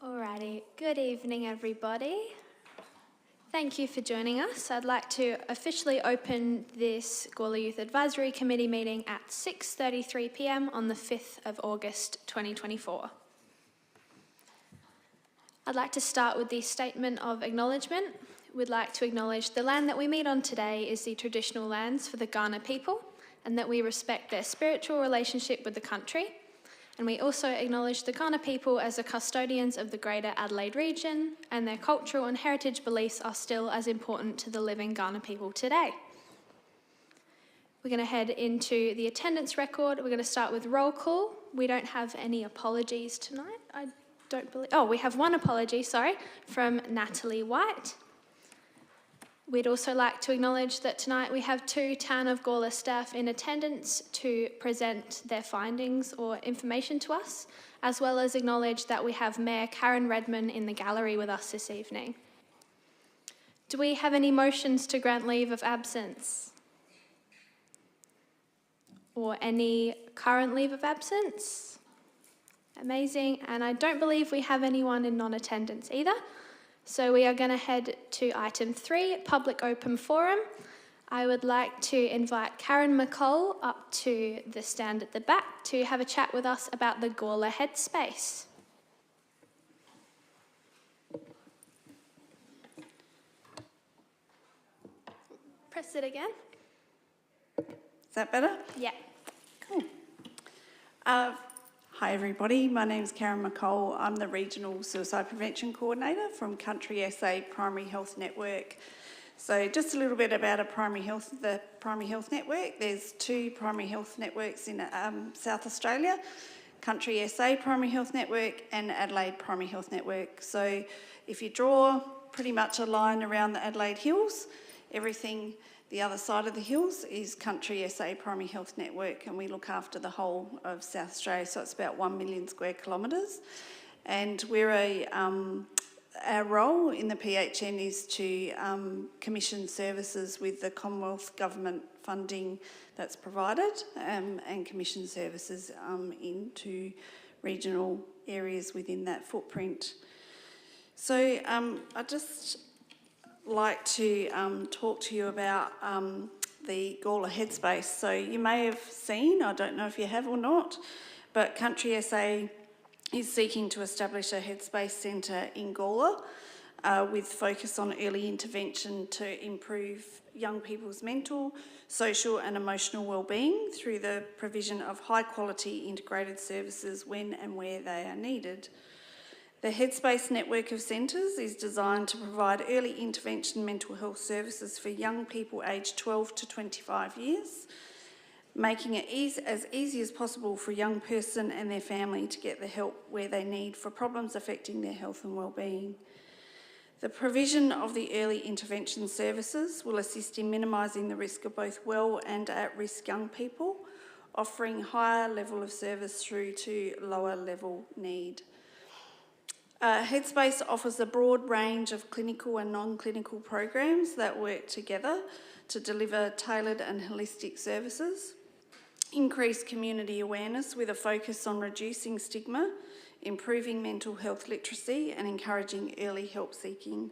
Alrighty, good evening everybody. Thank you for joining us. I'd like to officially open this Gawler Youth Advisory Committee meeting at 6:33 p.m. on the 5th of August 2024. I'd like to start with the statement of acknowledgement. We'd like to acknowledge the land that we meet on today is the traditional lands for the Kaurna people, and that we respect their spiritual relationship with the country. And we also acknowledge the Kaurna people as the custodians of the Greater Adelaide region, and their cultural and heritage beliefs are still as important to the living Kaurna people today. We're going to head into the attendance record. We're going to start with roll call. We don't have any apologies tonight, I don't believe. Oh, we have one apology, from Natalie White. We'd also like to acknowledge that tonight we have 2 Town of Gawler staff in attendance to present their findings or information to us, as well as acknowledge that we have Mayor Karen Redman in the gallery with us this evening. Do we have any motions to grant leave of absence? Or any current leave of absence? Amazing, and I don't believe we have anyone in non-attendance either. So we are going to head to item 3, public open forum. I would like to invite Karen McCall up to the stand at the back to have a chat with us about the Gawler headspace. Press it again. Is that better? Yeah. Cool. Hi everybody, my name's Karen McCall. I'm the Regional Suicide Prevention Coordinator from Country SA Primary Health Network. So just a little bit about the Primary Health Network. There's 2 primary health networks in South Australia, Country SA Primary Health Network and Adelaide Primary Health Network. So if you draw pretty much a line around the Adelaide Hills, everything the other side of the hills is Country SA Primary Health Network, and we look after the whole of South Australia, so it's about 1 million square kilometres. And our role in the PHN is to commission services with the Commonwealth Government funding that's provided, and commission services into regional areas within that footprint. So I just like to talk to you about the Gawler headspace. So you may have seen, I don't know if you have or not, but Country SA is seeking to establish a headspace centre in Gawler with focus on early intervention to improve young people's mental, social and emotional wellbeing through the provision of high quality integrated services when and where they are needed. The Headspace network of centres is designed to provide early intervention mental health services for young people aged 12 to 25 years, making it as easy as possible for a young person and their family to get the help where they need for problems affecting their health and wellbeing. The provision of the early intervention services will assist in minimising the risk of both well and at-risk young people, offering higher level of service through to lower level need. Headspace offers a broad range of clinical and non-clinical programs that work together to deliver tailored and holistic services, increase community awareness with a focus on reducing stigma, improving mental health literacy and encouraging early help seeking.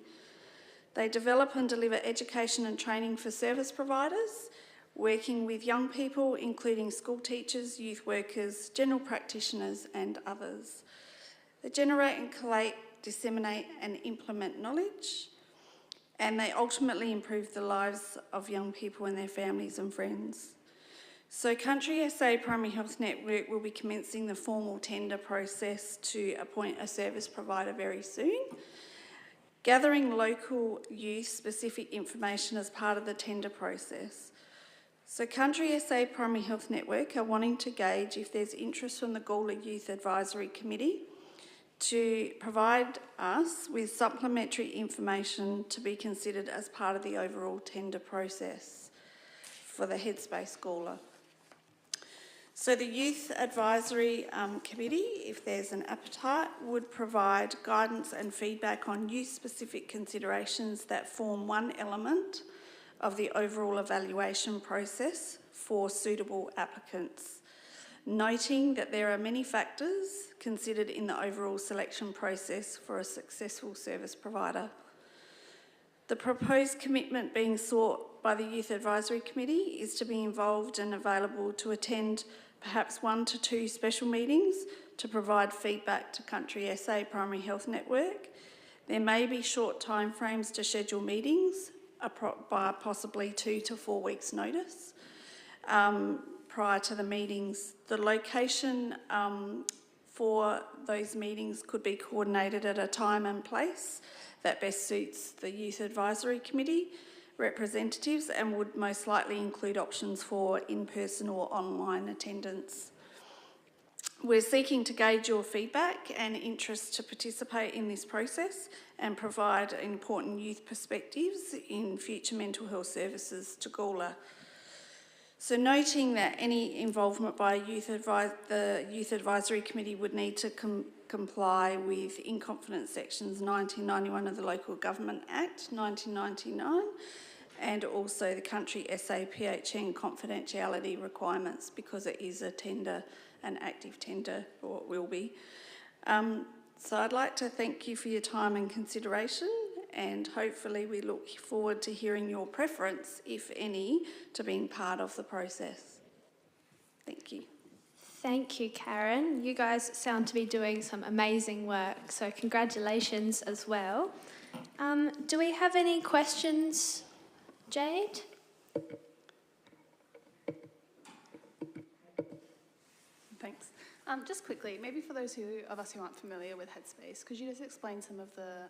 They develop and deliver education and training for service providers, working with young people including school teachers, youth workers, general practitioners and others. They generate and collate, disseminate and implement knowledge, and they ultimately improve the lives of young people and their families and friends. So Country SA Primary Health Network will be commencing the formal tender process to appoint a service provider very soon, gathering local youth specific information as part of the tender process. So Country SA Primary Health Network are wanting to gauge if there's interest from the Gawler Youth Advisory Committee to provide us with supplementary information to be considered as part of the overall tender process for the Headspace Gawler. So the Youth Advisory Committee, if there's an appetite, would provide guidance and feedback on youth-specific considerations that form one element of the overall evaluation process for suitable applicants. noting that there are many factors considered in the overall selection process for a successful service provider. The proposed commitment being sought by the Youth Advisory Committee is to be involved and available to attend perhaps 1 to 2 special meetings to provide feedback to Country SA Primary Health Network. There may be short timeframes to schedule meetings by possibly 2 to 4 weeks' notice prior to the meetings. The location for those meetings could be coordinated at a time and place that best suits the Youth Advisory Committee representatives and would most likely include options for in-person or online attendance. We're seeking to gauge your feedback and interest to participate in this process and provide important youth perspectives in future mental health services to Gawler. So noting that any involvement by the Youth Advisory Committee would need to comply with in confidence sections 1991 of the Local Government Act 1999 and also the Country SA PHN confidentiality requirements because it is a tender, an active tender, or it will be. So I'd like to thank you for your time and consideration, and hopefully we look forward to hearing your preference, if any, to being part of the process. Thank you. Thank you, Karen. You guys sound to be doing some amazing work, so congratulations as well. Do we have any questions, Jade? Thanks. Just quickly, maybe for those of us who aren't familiar with Headspace, could you just explain some of the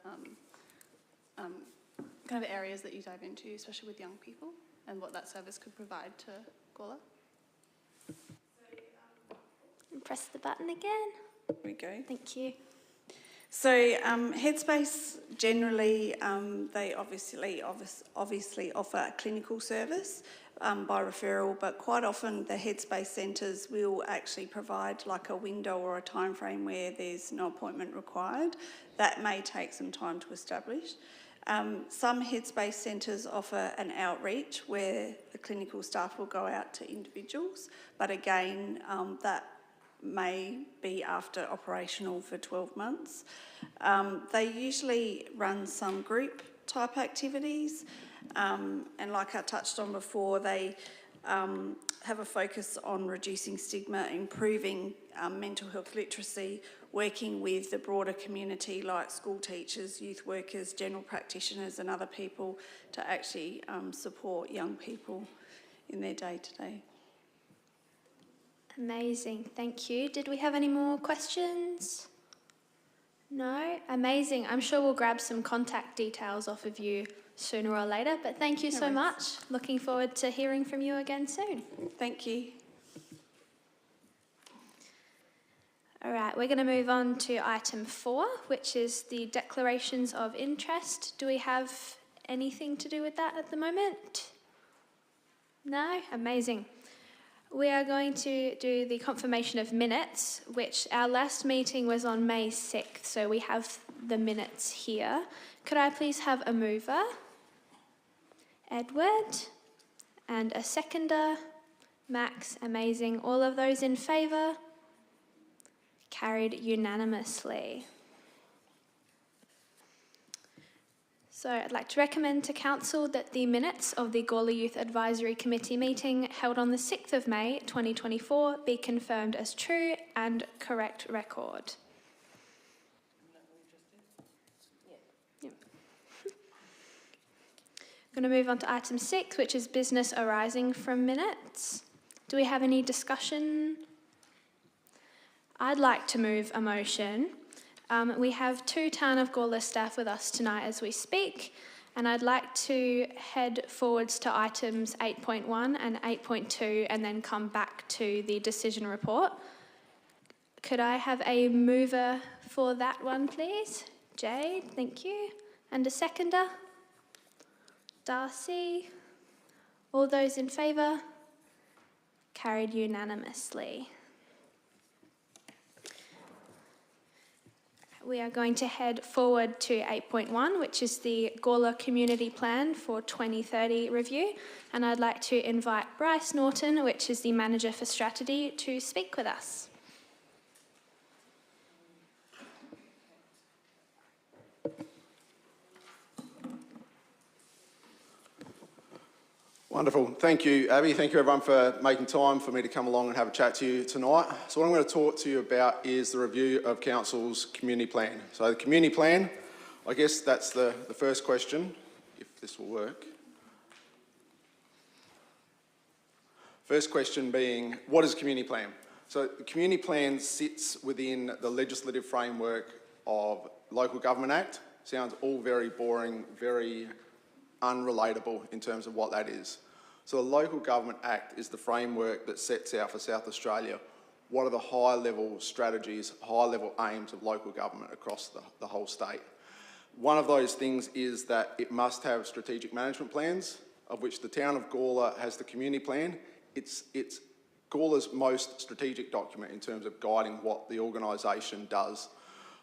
kind of areas that you dive into, especially with young people, and what that service could provide to Gawler? Press the button again. There we go. Thank you. So Headspace generally, they obviously offer a clinical service by referral, but quite often the Headspace centres will actually provide like a window or a time frame where there's no appointment required. That may take some time to establish. Some Headspace centres offer an outreach where the clinical staff will go out to individuals, but again, that may be after operational for 12 months. They usually run some group type activities, and like I touched on before, they have a focus on reducing stigma, improving mental health literacy, working with the broader community like school teachers, youth workers, general practitioners and other people to actually support young people in their day-to-day. Amazing, thank you. Did we have any more questions? No? Amazing. I'm sure we'll grab some contact details off of you sooner or later, but thank you so much. Looking forward to hearing from you again soon. Thank you. All right, we're going to move on to item 4, which is the declarations of interest. Do we have anything to do with that at the moment? No? Amazing. We are going to do the confirmation of minutes, which our last meeting was on May 6th, so we have the minutes here. Could I please have a mover? Edward. And a seconder? Max. Amazing. All of those in favour? Carried unanimously. So I'd like to recommend to Council that the minutes of the Gawler Youth Advisory Committee meeting held on the 6th of May 2024 be confirmed as true and correct record. Yep. I'm going to move on to item 6, which is business arising from minutes. Do we have any discussion? I'd like to move a motion. We have 2 Town of Gawler staff with us tonight as we speak, and I'd like to head forwards to items 8.1 and 8.2 and then come back to the decision report. Could I have a mover for that one, please? Jade, thank you. And a seconder? Darcy. All those in favour? Carried unanimously. we are going to head forward to 8.1, which is the Gawler Community Plan for 2030 review. And I'd like to invite Bryce Norton, which is the Manager for Strategy, to speak with us. Wonderful. Thank you, Abby. Thank you, everyone, for making time for me to come along and have a chat to you tonight. So what I'm going to talk to you about is the review of Council's community plan. So the community plan, I guess that's the first question, if this will work. First question being, what is a community plan? So the community plan sits within the legislative framework of Local Government Act. Sounds all very boring, very unrelatable in terms of what that is. So the Local Government Act is the framework that sets out for South Australia what are the high-level strategies, high-level aims of local government across the whole state. One of those things is that it must have strategic management plans, of which the town of Gawler has the community plan. It's Gawler's most strategic document in terms of guiding what the organisation does.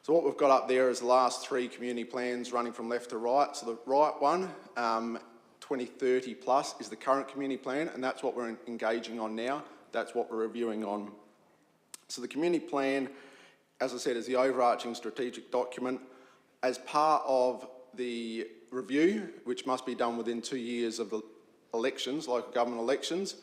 So what we've got up there is the last 3 community plans running from left to right. So the right one, 2030 plus, is the current community plan, and that's what we're engaging on now. That's what we're reviewing on. So the community plan, as I said, is the overarching strategic document. As part of the review, which must be done within 2 years of the elections, local government elections,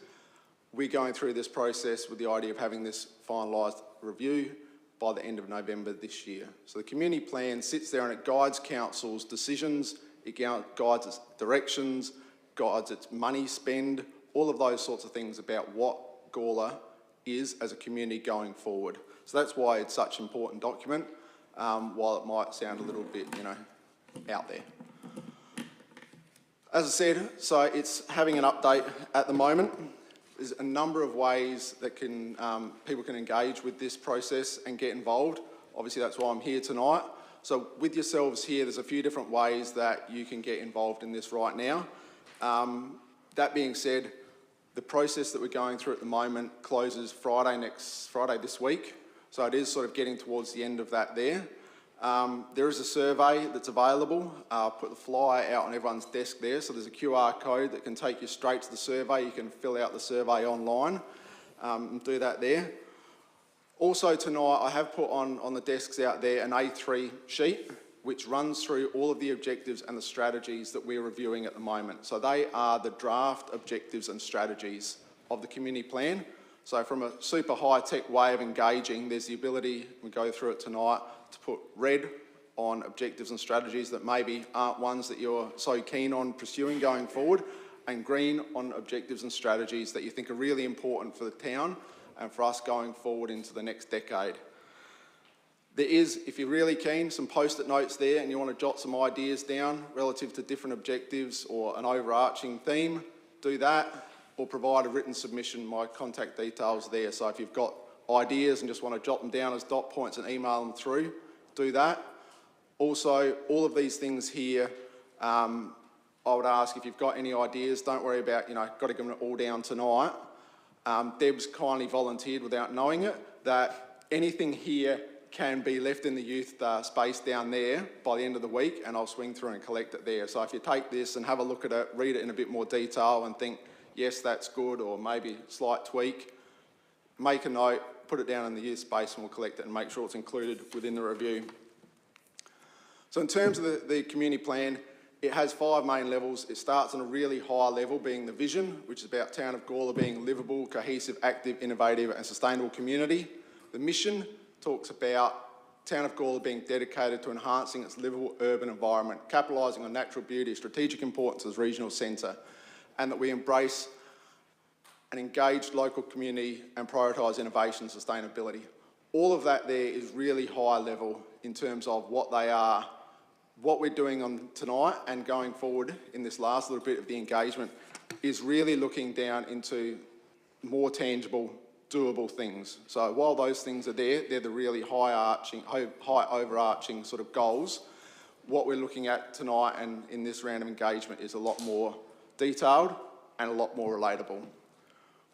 we're going through this process with the idea of having this finalised review by the end of November this year. So the community plan sits there and it guides council's decisions, it guides its directions, guides its money spend, all of those sorts of things about what Gawler is as a community going forward. So that's why it's such an important document, while it might sound a little bit, out there. As I said, so it's having an update at the moment. There's a number of ways that people can engage with this process and get involved. Obviously, that's why I'm here tonight. So with yourselves here, there's a few different ways that you can get involved in this right now. That being said, the process that we're going through at the moment closes Friday this week. So it is sort of getting towards the end of that there. There is a survey that's available. I'll put the flyer out on everyone's desk there. So there's a QR code that can take you straight to the survey. You can fill out the survey online and do that there. Also tonight, I have put on the desks out there an A3 sheet which runs through all of the objectives and the strategies that we're reviewing at the moment. So they are the draft objectives and strategies of the community plan. So from a super high-tech way of engaging, there's the ability, we go through it tonight, to put red on objectives and strategies that maybe aren't ones that you're so keen on pursuing going forward, and green on objectives and strategies that you think are really important for the town and for us going forward into the next decade. There is, if you're really keen, some post-it notes there and you want to jot some ideas down relative to different objectives or an overarching theme, do that, or provide a written submission. My contact details there, so if you've got ideas and just want to jot them down as dot points and email them through, do that. Also, all of these things here, I would ask if you've got any ideas, don't worry about, got to get them all down tonight. Deb's kindly volunteered without knowing it that anything here can be left in the youth space down there by the end of the week, and I'll swing through and collect it there. So if you take this and have a look at it, read it in a bit more detail and think, yes, that's good, or maybe slight tweak, make a note, put it down in the youth space and we'll collect it and make sure it's included within the review. So in terms of the community plan, it has 5 main levels. It starts on a really high level, being the vision, which is about town of Gawler being a livable, cohesive, active, innovative and sustainable community. The mission talks about town of Gawler being dedicated to enhancing its livable urban environment, capitalising on natural beauty, strategic importance as regional centre, and that we embrace an engaged local community and prioritise innovation and sustainability. All of that there is really high level in terms of what they are. What we're doing on tonight and going forward in this last little bit of the engagement is really looking down into more tangible, doable things. So while those things are there, they're the really high overarching sort of goals. What we're looking at tonight and in this round of engagement is a lot more detailed and a lot more relatable.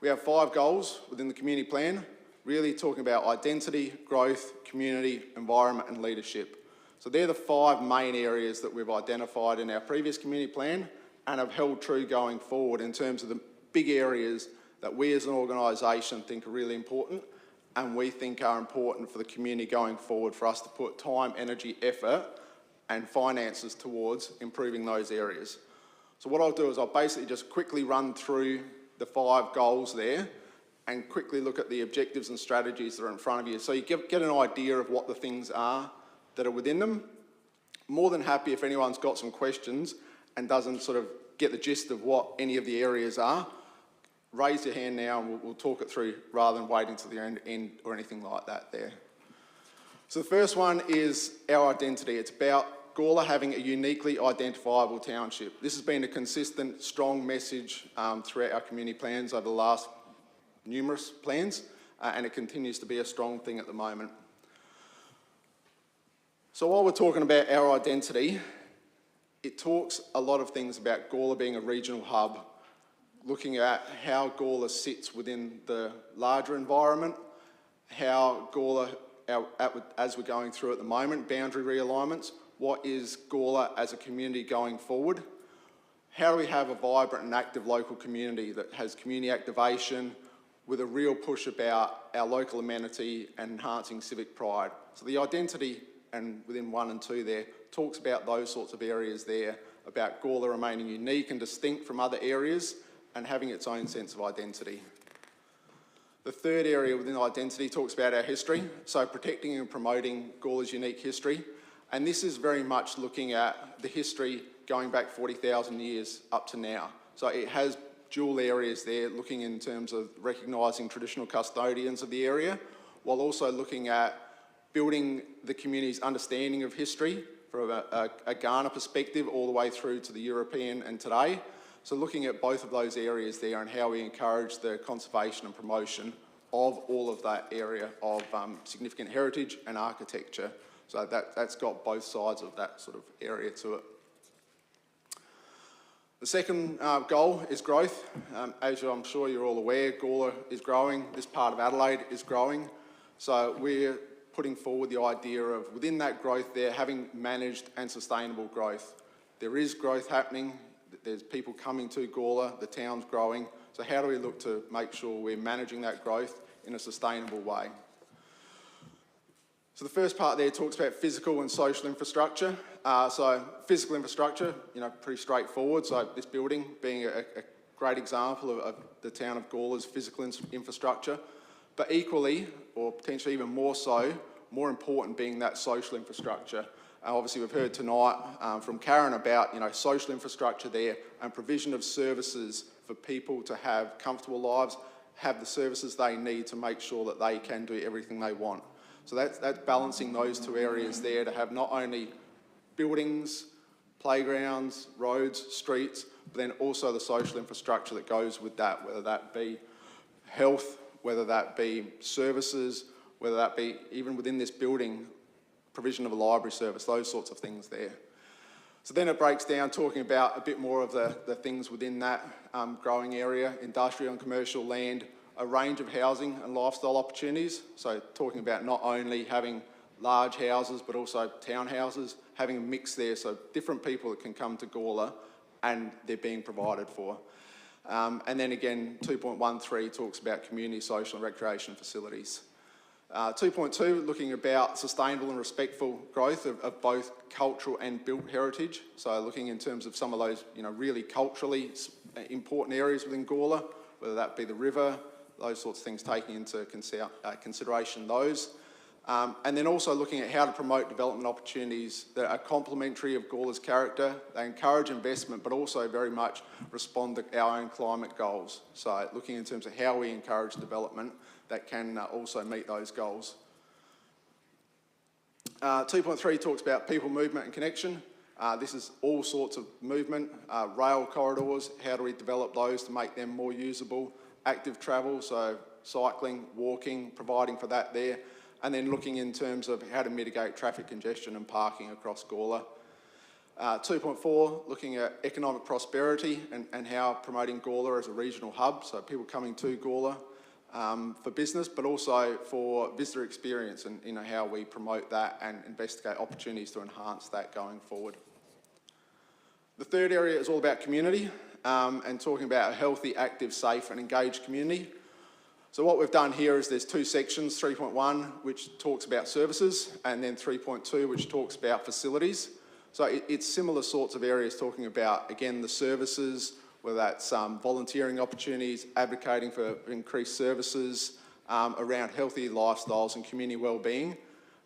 We have 5 goals within the community plan. really talking about identity, growth, community, environment and leadership. So they're the 5 main areas that we've identified in our previous community plan and have held true going forward in terms of the big areas that we as an organisation think are really important and we think are important for the community going forward for us to put time, energy, effort and finances towards improving those areas. So what I'll do is I'll basically just quickly run through the 5 goals there and quickly look at the objectives and strategies that are in front of you so you get an idea of what the things are that are within them. More than happy if anyone's got some questions and doesn't sort of get the gist of what any of the areas are, raise your hand now and we'll talk it through rather than waiting till the end or anything like that there. So the first one is our identity. It's about Gawler having a uniquely identifiable township. This has been a consistent, strong message throughout our community plans over the last numerous plans, and it continues to be a strong thing at the moment. So while we're talking about our identity, it talks a lot of things about Gawler being a regional hub, looking at how Gawler sits within the larger environment, how Gawler, as we're going through at the moment, boundary realignments, what is Gawler as a community going forward? How do we have a vibrant and active local community that has community activation with a real push about our local amenity and enhancing civic pride? So the identity, and within 1 and 2 there, talks about those sorts of areas there, about Gawler remaining unique and distinct from other areas and having its own sense of identity. The third area within identity talks about our history, so protecting and promoting Gawler's unique history. And this is very much looking at the history going back 40,000 years up to now. So it has dual areas there, looking in terms of recognising traditional custodians of the area, while also looking at building the community's understanding of history from a Ghana perspective all the way through to the European and today. So looking at both of those areas there and how we encourage the conservation and promotion of all of that area of significant heritage and architecture. So that's got both sides of that sort of area to it. The second goal is growth. As I'm sure you're all aware, Gawler is growing. This part of Adelaide is growing. So we're putting forward the idea of, within that growth there, having managed and sustainable growth. There is growth happening. There's people coming to Gawler. The town's growing. So how do we look to make sure we're managing that growth in a sustainable way? So the first part there talks about physical and social infrastructure. So physical infrastructure, pretty straightforward. So this building being a great example of the town of Gawler's physical infrastructure. But equally, or potentially even more so, more important being that social infrastructure. Obviously we've heard tonight from Karen about social infrastructure there and provision of services for people to have comfortable lives, have the services they need to make sure that they can do everything they want. So that's balancing those 2 areas there to have not only buildings, playgrounds, roads, streets, but then also the social infrastructure that goes with that, whether that be health, whether that be services, whether that be even within this building, provision of a library service, those sorts of things there. So then it breaks down talking about a bit more of the things within that growing area, industrial and commercial land, a range of housing and lifestyle opportunities. So talking about not only having large houses, but also townhouses, having a mix there, so different people that can come to Gawler and they're being provided for. And then again, 2.13 talks about community, social and recreation facilities. 2.2, looking about sustainable and respectful growth of both cultural and built heritage. So looking in terms of some of those, really culturally important areas within Gawler, whether that be the river, those sorts of things, taking into consideration those. And then also looking at how to promote development opportunities that are complementary of Gawler's character. They encourage investment, but also very much respond to our own climate goals. So looking in terms of how we encourage development that can also meet those goals. 2.3 talks about people movement and connection. This is all sorts of movement, rail corridors, how do we develop those to make them more usable, active travel, so cycling, walking, providing for that there, and then looking in terms of how to mitigate traffic congestion and parking across Gawler. 2.4, looking at economic prosperity and how promoting Gawler as a regional hub, so people coming to Gawler, for business, but also for visitor experience and how we promote that and investigate opportunities to enhance that going forward. The third area is all about community and talking about a healthy, active, safe and engaged community. So what we've done here is there's two sections, 3.1, which talks about services, and then 3.2, which talks about facilities. So it's similar sorts of areas talking about, again, the services, whether that's volunteering opportunities, advocating for increased services around healthy lifestyles and community wellbeing.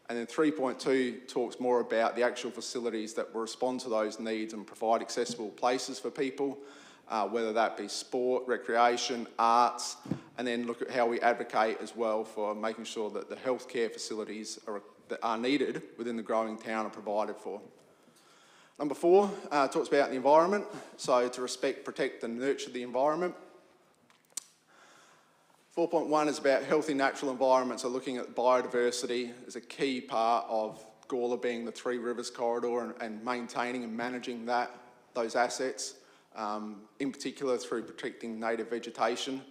And then 3.2 talks more about the actual facilities that will respond to those needs and provide accessible places for people, whether that be sport, recreation, arts, and then look at how we advocate as well for making sure that the healthcare facilities that are needed within the growing town are provided for. Number 4 talks about the environment, so to respect, protect and nurture the environment. 4.1 is about healthy natural environments, so looking at biodiversity is a key part of Gawler being the Three Rivers corridor and maintaining and managing those assets, in particular through protecting native vegetation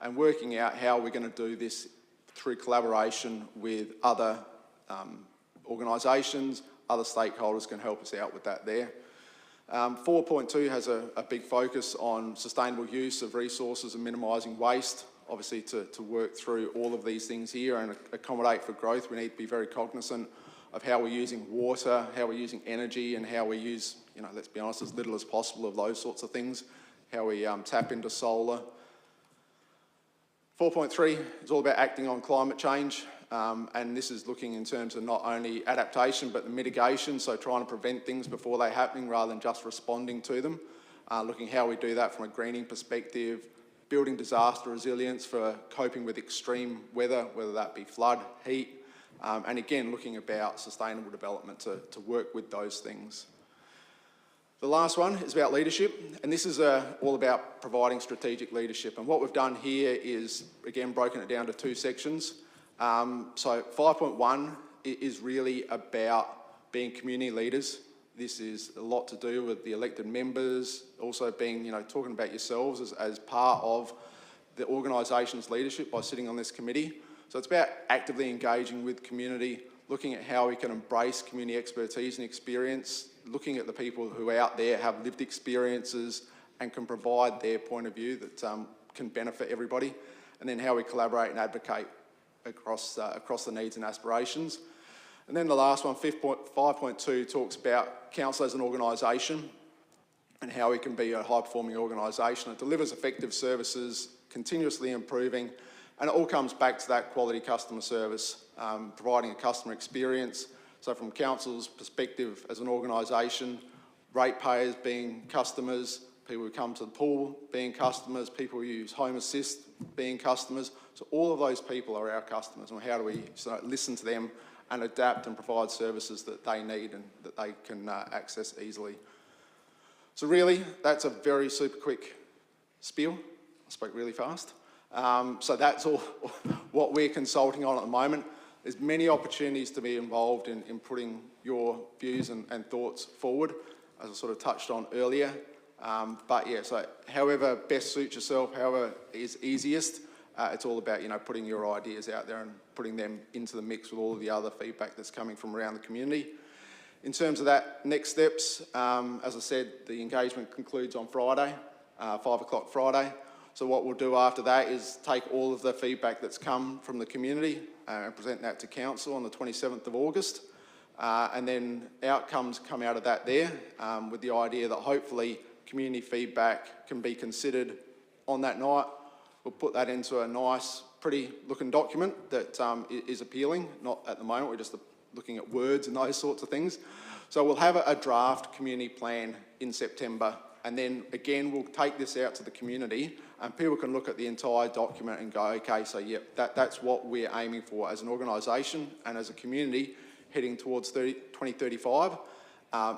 and working out how we're going to do this through collaboration with other organisations. Other stakeholders can help us out with that there. 4.2 has a big focus on sustainable use of resources and minimising waste. Obviously, to work through all of these things here and accommodate for growth, we need to be very cognisant of how we're using water, how we're using energy, and how we use, let's be honest, as little as possible of those sorts of things, how we tap into solar. 4.3 is all about acting on climate change, and this is looking in terms of not only adaptation but the mitigation, so trying to prevent things before they're happening rather than just responding to them. Looking how we do that from a greening perspective, building disaster resilience for coping with extreme weather, whether that be flood, heat, and again looking about sustainable development to work with those things. The last one is about leadership, and this is all about providing strategic leadership. And what we've done here is, again, broken it down to 2 sections. So 5.1 is really about being community leaders. This is a lot to do with the elected members, also being, talking about yourselves as part of the organisation's leadership by sitting on this committee. So it's about actively engaging with community, looking at how we can embrace community expertise and experience, looking at the people who out there have lived experiences and can provide their point of view that can benefit everybody, and then how we collaborate and advocate across the needs and aspirations. And then the last one, 5.2, talks about council as an organisation and how we can be a high-performing organisation. It delivers effective services, continuously improving, and it all comes back to that quality customer service, providing a customer experience. So from council's perspective as an organisation, ratepayers being customers, people who come to the pool being customers, people who use Home Assist being customers. So all of those people are our customers, and how do we listen to them and adapt and provide services that they need and that they can access easily. So really, that's a very super quick spiel. I spoke really fast. So that's all what we're consulting on at the moment. There's many opportunities to be involved in putting your views and thoughts forward, as I sort of touched on earlier. But yeah, so however best suits yourself, however is easiest, it's all about, putting your ideas out there and putting them into the mix with all of the other feedback that's coming from around the community. In terms of that, next steps, as I said, the engagement concludes on Friday, 5 o'clock Friday. So what we'll do after that is take all of the feedback that's come from the community and present that to council on the 27th of August. And then outcomes come out of that there with the idea that hopefully community feedback can be considered on that night. We'll put that into a nice, pretty looking document that is appealing. Not at the moment, we're just looking at words and those sorts of things. So we'll have a draft community plan in September, and then again we'll take this out to the community and people can look at the entire document and go, okay, so yeah, that's what we're aiming for as an organisation and as a community heading towards 2035.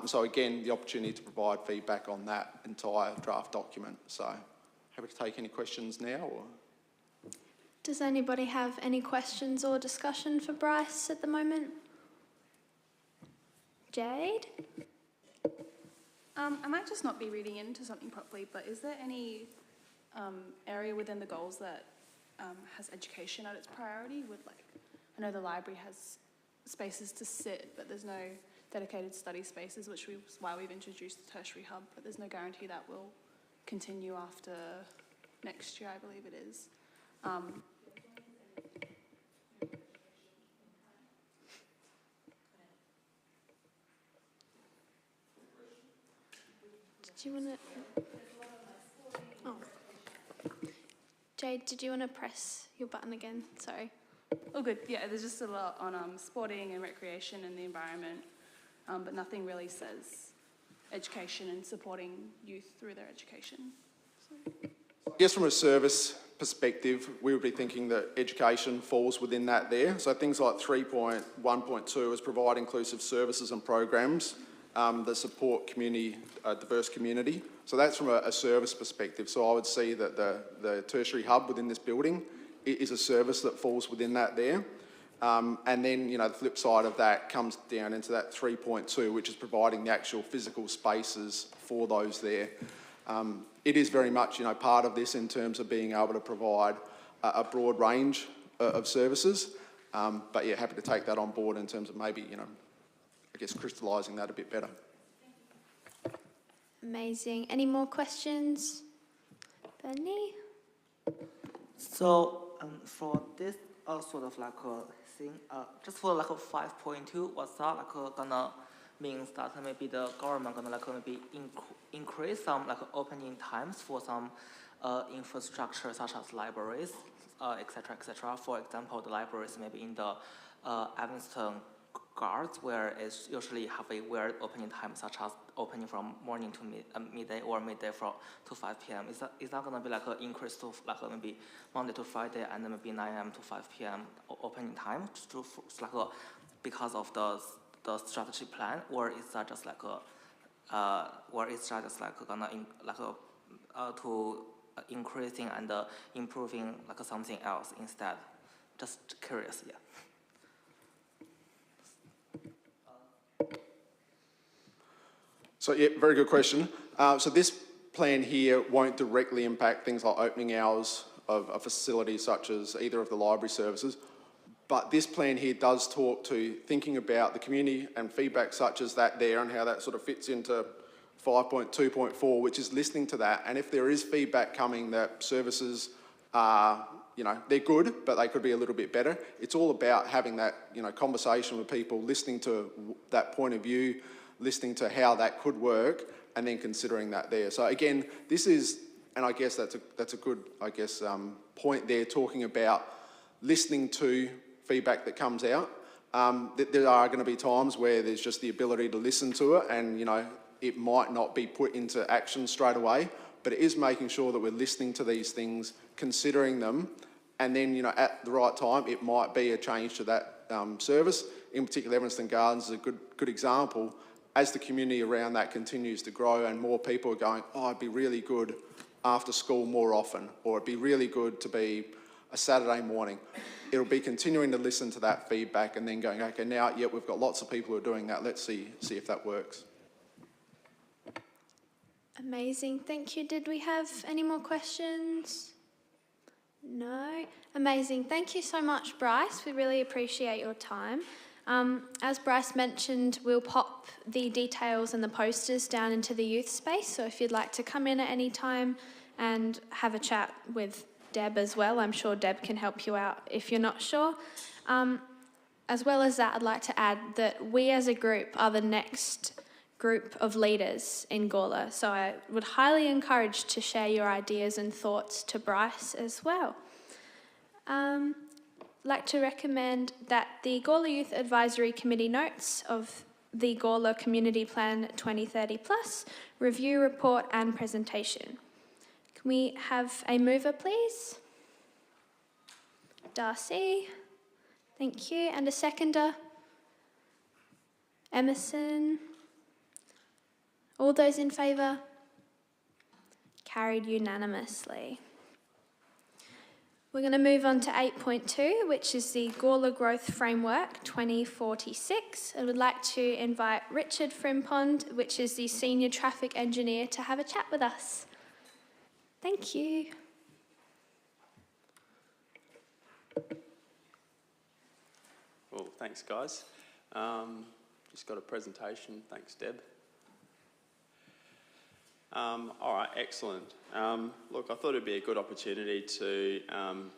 So again, the opportunity to provide feedback on that entire draft document. So happy to take any questions now. Or Does anybody have any questions or discussion for Bryce at the moment? Jade? I might just not be reading into something properly, but is there any area within the goals that has education at its priority. I know the library has spaces to sit, but there's no dedicated study spaces, which is why we've introduced the tertiary hub, but there's no guarantee that will continue after next year, I believe it is. Did you want to? Oh. Jade, did you want to press your button again? Sorry. Oh, good. Yeah, there's just a lot on sporting and recreation and the environment, but nothing really says education and supporting youth through their education. So. I guess from a service perspective, we would be thinking that education falls within that there. So things like 3.1.2 is provide inclusive services and programs that support community, diverse community. So that's from a service perspective. So I would see that the tertiary hub within this building is a service that falls within that there. And then, the flip side of that comes down into that 3.2, which is providing the actual physical spaces for those there. It is very much, part of this in terms of being able to provide a broad range of services. But yeah, happy to take that on board in terms of maybe, I guess crystallising that a bit better. Amazing. Any more questions? Bernie? So for this sort of like a thing, just for like a 5.2, what's that like gonna means that maybe the government gonna like maybe increase some like opening times for some infrastructure such as libraries, etc., etc. For example, the libraries maybe in the Evanston Guards, where it's usually have a weird opening time, such as opening from morning to midday or midday to 5 p.m. Is that gonna be like an increase to like maybe Monday to Friday and then maybe 9 a.m. to 5 p.m. opening time like because of the strategy plan, or is that just like gonna to increasing and improving like something else instead? Just curious, yeah. So yeah, very good question. So this plan here won't directly impact things like opening hours of a facility such as either of the library services, but this plan here does talk to thinking about the community and feedback such as that there and how that sort of fits into 5.2.4, which is listening to that. And if there is feedback coming that services are, they're good, but they could be a little bit better, it's all about having that, conversation with people, listening to that point of view, listening to how that could work, and then considering that there. So again, this is, and I guess that's a good, point there, talking about listening to feedback that comes out. There are going to be times where there's just the ability to listen to it, and it might not be put into action straight away, but it is making sure that we're listening to these things, considering them, and then at the right time it might be a change to that service. In particular, Evanston Gardens is a good example. As the community around that continues to grow and more people are going, it'd be really good after school more often, or it'd be really good to be a Saturday morning. It'll be continuing to listen to that feedback and then going, okay, now, we've got lots of people who are doing that. Let's see if that works. Amazing. Thank you. Did we have any more questions? No? Amazing. Thank you so much, Bryce. We really appreciate your time. As Bryce mentioned, we'll pop the details and the posters down into the youth space, so if you'd like to come in at any time and have a chat with Deb as well, I'm sure Deb can help you out if you're not sure. As well as that, I'd like to add that we as a group are the next group of leaders in Gawler, so I would highly encourage to share your ideas and thoughts to Bryce as well. Like to recommend that the Gawler Youth Advisory Committee notes of the Gawler Community Plan 2030 Plus, review report and presentation. Can we have a mover, please? Darcy. Thank you. And a seconder? Emerson. All those in favour? Carried unanimously. We're going to move on to 8.2, which is the Gawler Growth Framework 2046. I would like to invite Richard Frimpond, which is the Senior Traffic Engineer, to have a chat with us. Thank you. Thanks, guys. Just got a presentation. Thanks, Deb. All right, excellent. Look, I thought it'd be a good opportunity to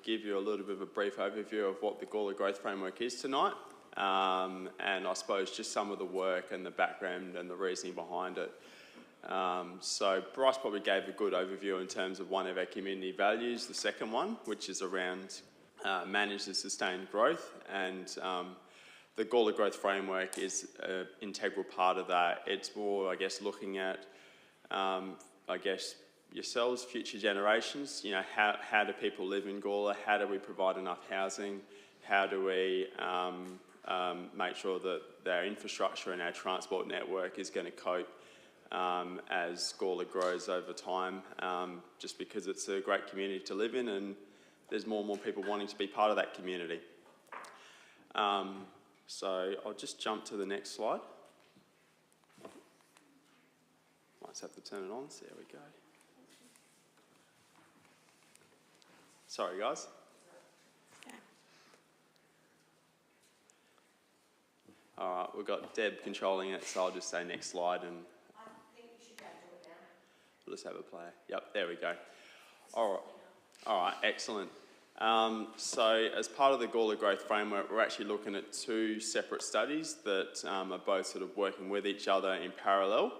give you a little bit of a brief overview of what the Gawler Growth Framework is tonight, and I suppose just some of the work and the background and the reasoning behind it. So Bryce probably gave a good overview in terms of one of our community values, the second one, which is around manage and sustain growth, and the Gawler Growth Framework is an integral part of that. It's more, I guess, looking at, I guess, yourselves, future generations. You know, how do people live in Gawler? How do we provide enough housing? How do we make sure that our infrastructure and our transport network is going to cope as Gawler grows over time, just because it's a great community to live in and there's more and more people wanting to be part of that community. So I'll just jump to the next slide. Might just have to turn it on, so there we go. Sorry guys. Okay. All right, we've got Deb controlling it, so I'll just say next slide and I think you should go to it now. we'll just have a play. Yep, there we go. All right, excellent. So as part of the Gawler Growth Framework, we're actually looking at two separate studies that are both sort of working with each other in parallel.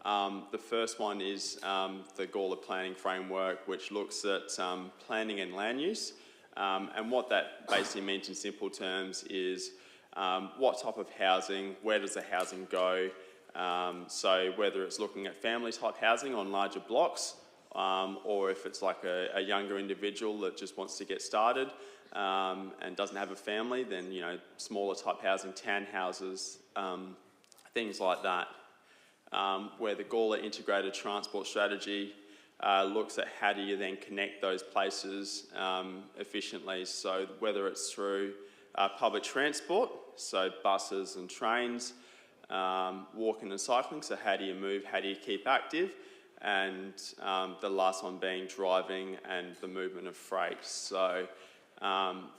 The first one is the Gawler Planning Framework, which looks at planning and land use. And what that basically means in simple terms is what type of housing, where does the housing go? So whether it's looking at family type housing on larger blocks, or if it's like a younger individual that just wants to get started and doesn't have a family, then, you know, smaller type housing, townhouses, things like that. Where the Gawler Integrated Transport Strategy looks at how do you then connect those places efficiently. So whether it's through public transport, so buses and trains, walking and cycling, so how do you move, how do you keep active, and the last one being driving and the movement of freight. So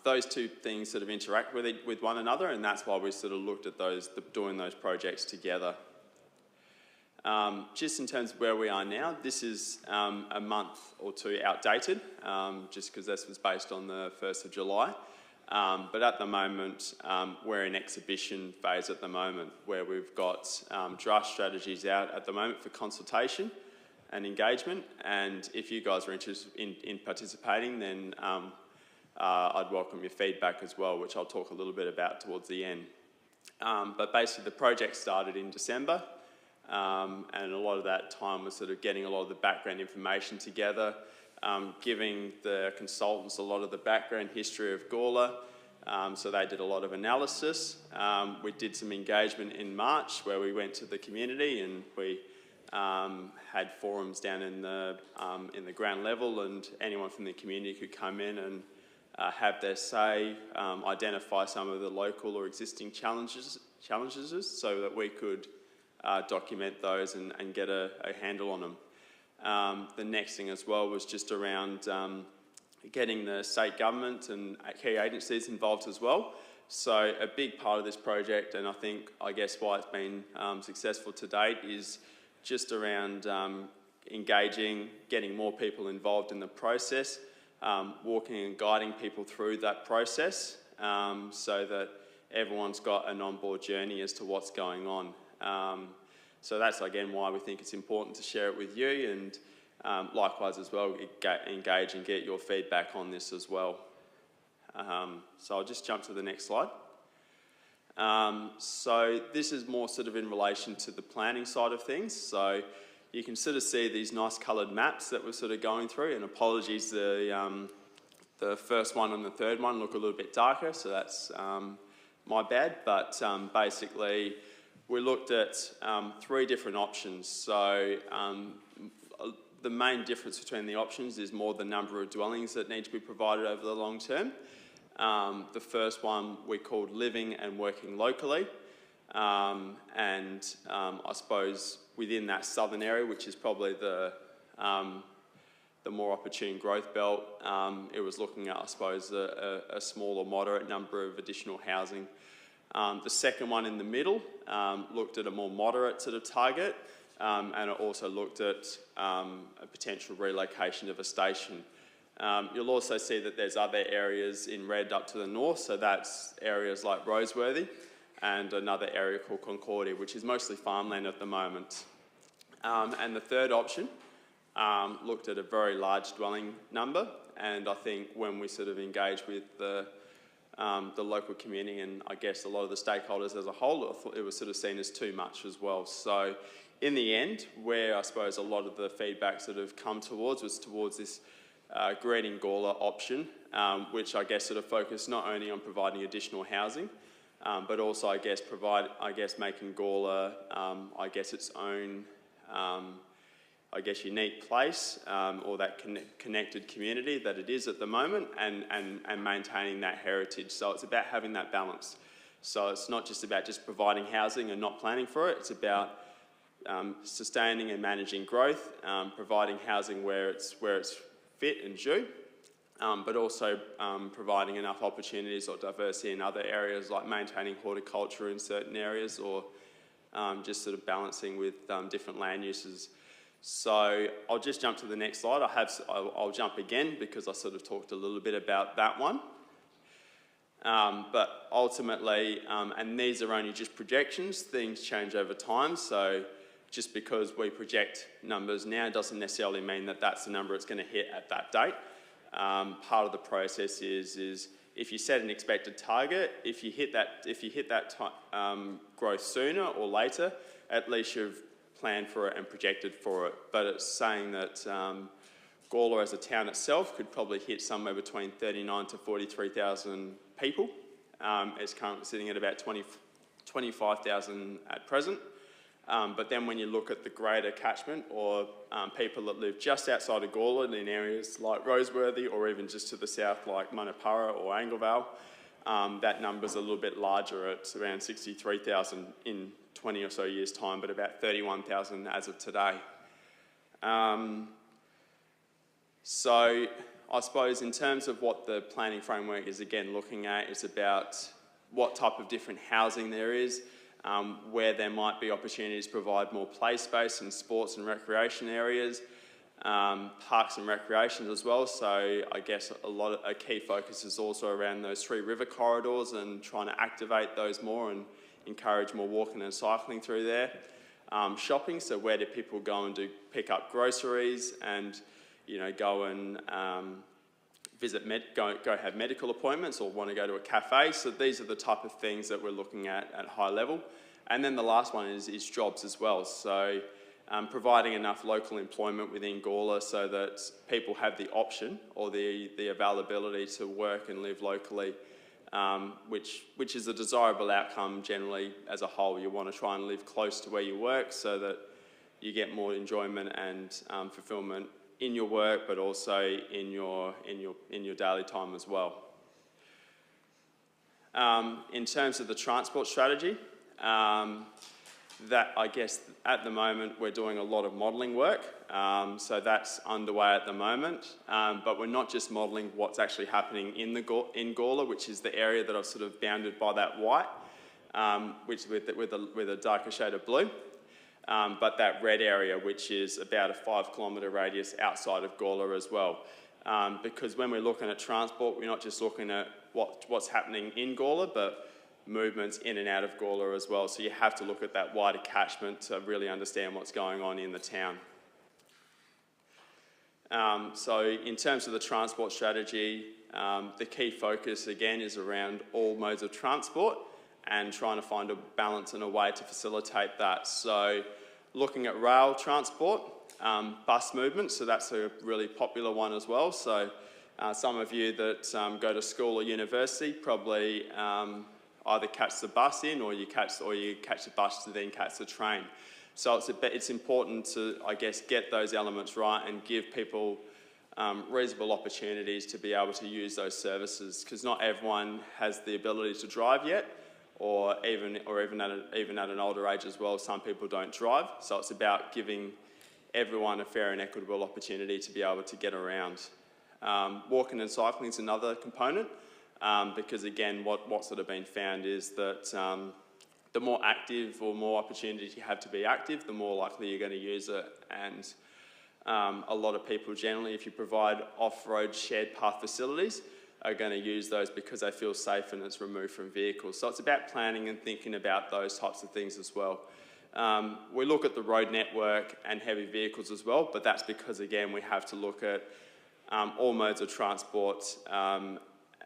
those two things sort of interact with one another, and that's why we sort of looked at doing those projects together. Just in terms of where we are now, this is a month or two outdated, just because this was based on the 1st of July. But at the moment, we're in exhibition phase at the moment, where we've got draft strategies out at the moment for consultation and engagement. And if you guys are interested in participating, then I'd welcome your feedback as well, which I'll talk a little bit about towards the end. But basically the project started in December, and a lot of that time was sort of getting a lot of the background information together, giving the consultants a lot of the background history of Gawler, so they did a lot of analysis. We did some engagement in March where we went to the community and we had forums down in the ground level, and anyone from the community could come in and have their say, identify some of the local or existing challenges so that we could document those and get a handle on them. The next thing as well was just around getting the state government and key agencies involved as well. So a big part of this project, and I guess why it's been successful to date, is just around engaging, getting more people involved in the process, walking and guiding people through that process, so that everyone's got an onboard journey as to what's going on. So that's again why we think it's important to share it with you, and likewise as well, engage and get your feedback on this as well. So I'll just jump to the next slide. So this is more sort of in relation to the planning side of things. So you can sort of see these nice coloured maps that we're sort of going through, and apologies, the first one and the third one look a little bit darker, so that's my bad, but basically we looked at three different options. So the main difference between the options is more the number of dwellings that need to be provided over the long term. The first one we called living and working locally, and I suppose within that southern area, which is probably the more opportune growth belt, it was looking at, I suppose, a small or moderate number of additional housing. The second one in the middle looked at a more moderate sort of target, and it also looked at a potential relocation of a station. You'll also see that there's other areas in red up to the north, so that's areas like Roseworthy and another area called Concordia, which is mostly farmland at the moment. And the third option looked at a very large dwelling number, and I think when we sort of engage with the local community and I guess a lot of the stakeholders as a whole, I thought it was sort of seen as too much as well. So in the end, where I suppose a lot of the feedback sort of come towards was towards this greening Gawler option, which I guess sort of focused not only on providing additional housing, but also I guess making Gawler its own unique place, or that connected community that it is at the moment, and maintaining that heritage. So it's about having that balance. So it's not just about just providing housing and not planning for it. It's about sustaining and managing growth, providing housing where it's fit and due, but also providing enough opportunities or diversity in other areas, like maintaining horticulture in certain areas, or just sort of balancing with different land uses. So I'll just jump to the next slide. I'll jump again because I sort of talked a little bit about that one. But ultimately, and these are only just projections, things change over time. So just because we project numbers now doesn't necessarily mean that that's the number it's going to hit at that date. Part of the process is if you set an expected target, if you hit that growth sooner or later, at least you've planned for it and projected for it. But it's saying that Gawler as a town itself could probably hit somewhere between 39 to 43,000 people. It's currently sitting at about 25,000 at present. But then when you look at the greater catchment, or people that live just outside of Gawler in areas like Roseworthy, or even just to the south like Manapara or Anglevale, that number's a little bit larger. It's around 63,000 in 20 or so years' time, but about 31,000 as of today. So I suppose in terms of what the planning framework is again looking at, is about what type of different housing there is, where there might be opportunities to provide more play space and sports and recreation areas, parks and recreations as well. So I guess a key focus is also around those 3 river corridors and trying to activate those more and encourage more walking and cycling through there. Shopping, so where do people go and pick up groceries and go and go have medical appointments, or want to go to a cafe. So these are the type of things that we're looking at high level. And then the last one is jobs as well. So providing enough local employment within Gawler so that people have the option or the availability to work and live locally, which is a desirable outcome generally as a whole. You want to try and live close to where you work so that you get more enjoyment and fulfilment in your work, but also in your daily time as well. In terms of the transport strategy, that I guess at the moment we're doing a lot of modelling work, so that's underway at the moment. But we're not just modelling what's actually happening in Gawler, which is the area that I've sort of bounded by that white, which with a darker shade of blue. But that red area, which is about a 5 kilometre radius outside of Gawler as well. Because when we're looking at transport, we're not just looking at what's happening in Gawler, but movements in and out of Gawler as well. So you have to look at that wider catchment to really understand what's going on in the town. So in terms of the transport strategy, the key focus again is around all modes of transport and trying to find a balance and a way to facilitate that. So looking at rail transport, bus movement, so that's a really popular one as well. So some of you that go to school or university probably either catch the bus in, or you catch the bus to then catch the train. So it's important to, I guess, get those elements right and give people reasonable opportunities to be able to use those services, because not everyone has the ability to drive yet, or even at an older age as well. Some people don't drive, so it's about giving everyone a fair and equitable opportunity to be able to get around. Walking and cycling is another component. because again, what's sort of been found is that the more active or more opportunities you have to be active, the more likely you're going to use it. And a lot of people generally, if you provide off-road shared path facilities, are going to use those because they feel safe and it's removed from vehicles. So it's about planning and thinking about those types of things as well. We look at the road network and heavy vehicles as well, but that's because, again, we have to look at all modes of transport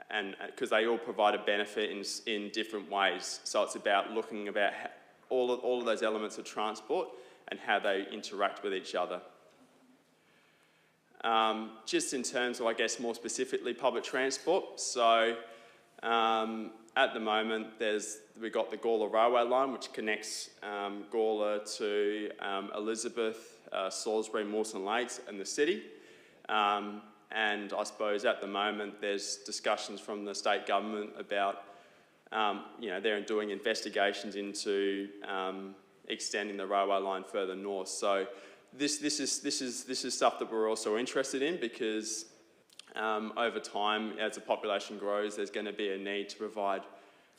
and because they all provide a benefit in different ways. So it's about looking about all of those elements of transport and how they interact with each other. Just in terms of, I guess, more specifically public transport. So at the moment, we've got the Gawler railway line, which connects Gawler to Elizabeth, Salisbury, Mawson Lakes and the city. And I suppose at the moment, there's discussions from the state government about, they're doing investigations into extending the railway line further north. So this is stuff that we're also interested in because over time, as the population grows, there's going to be a need to provide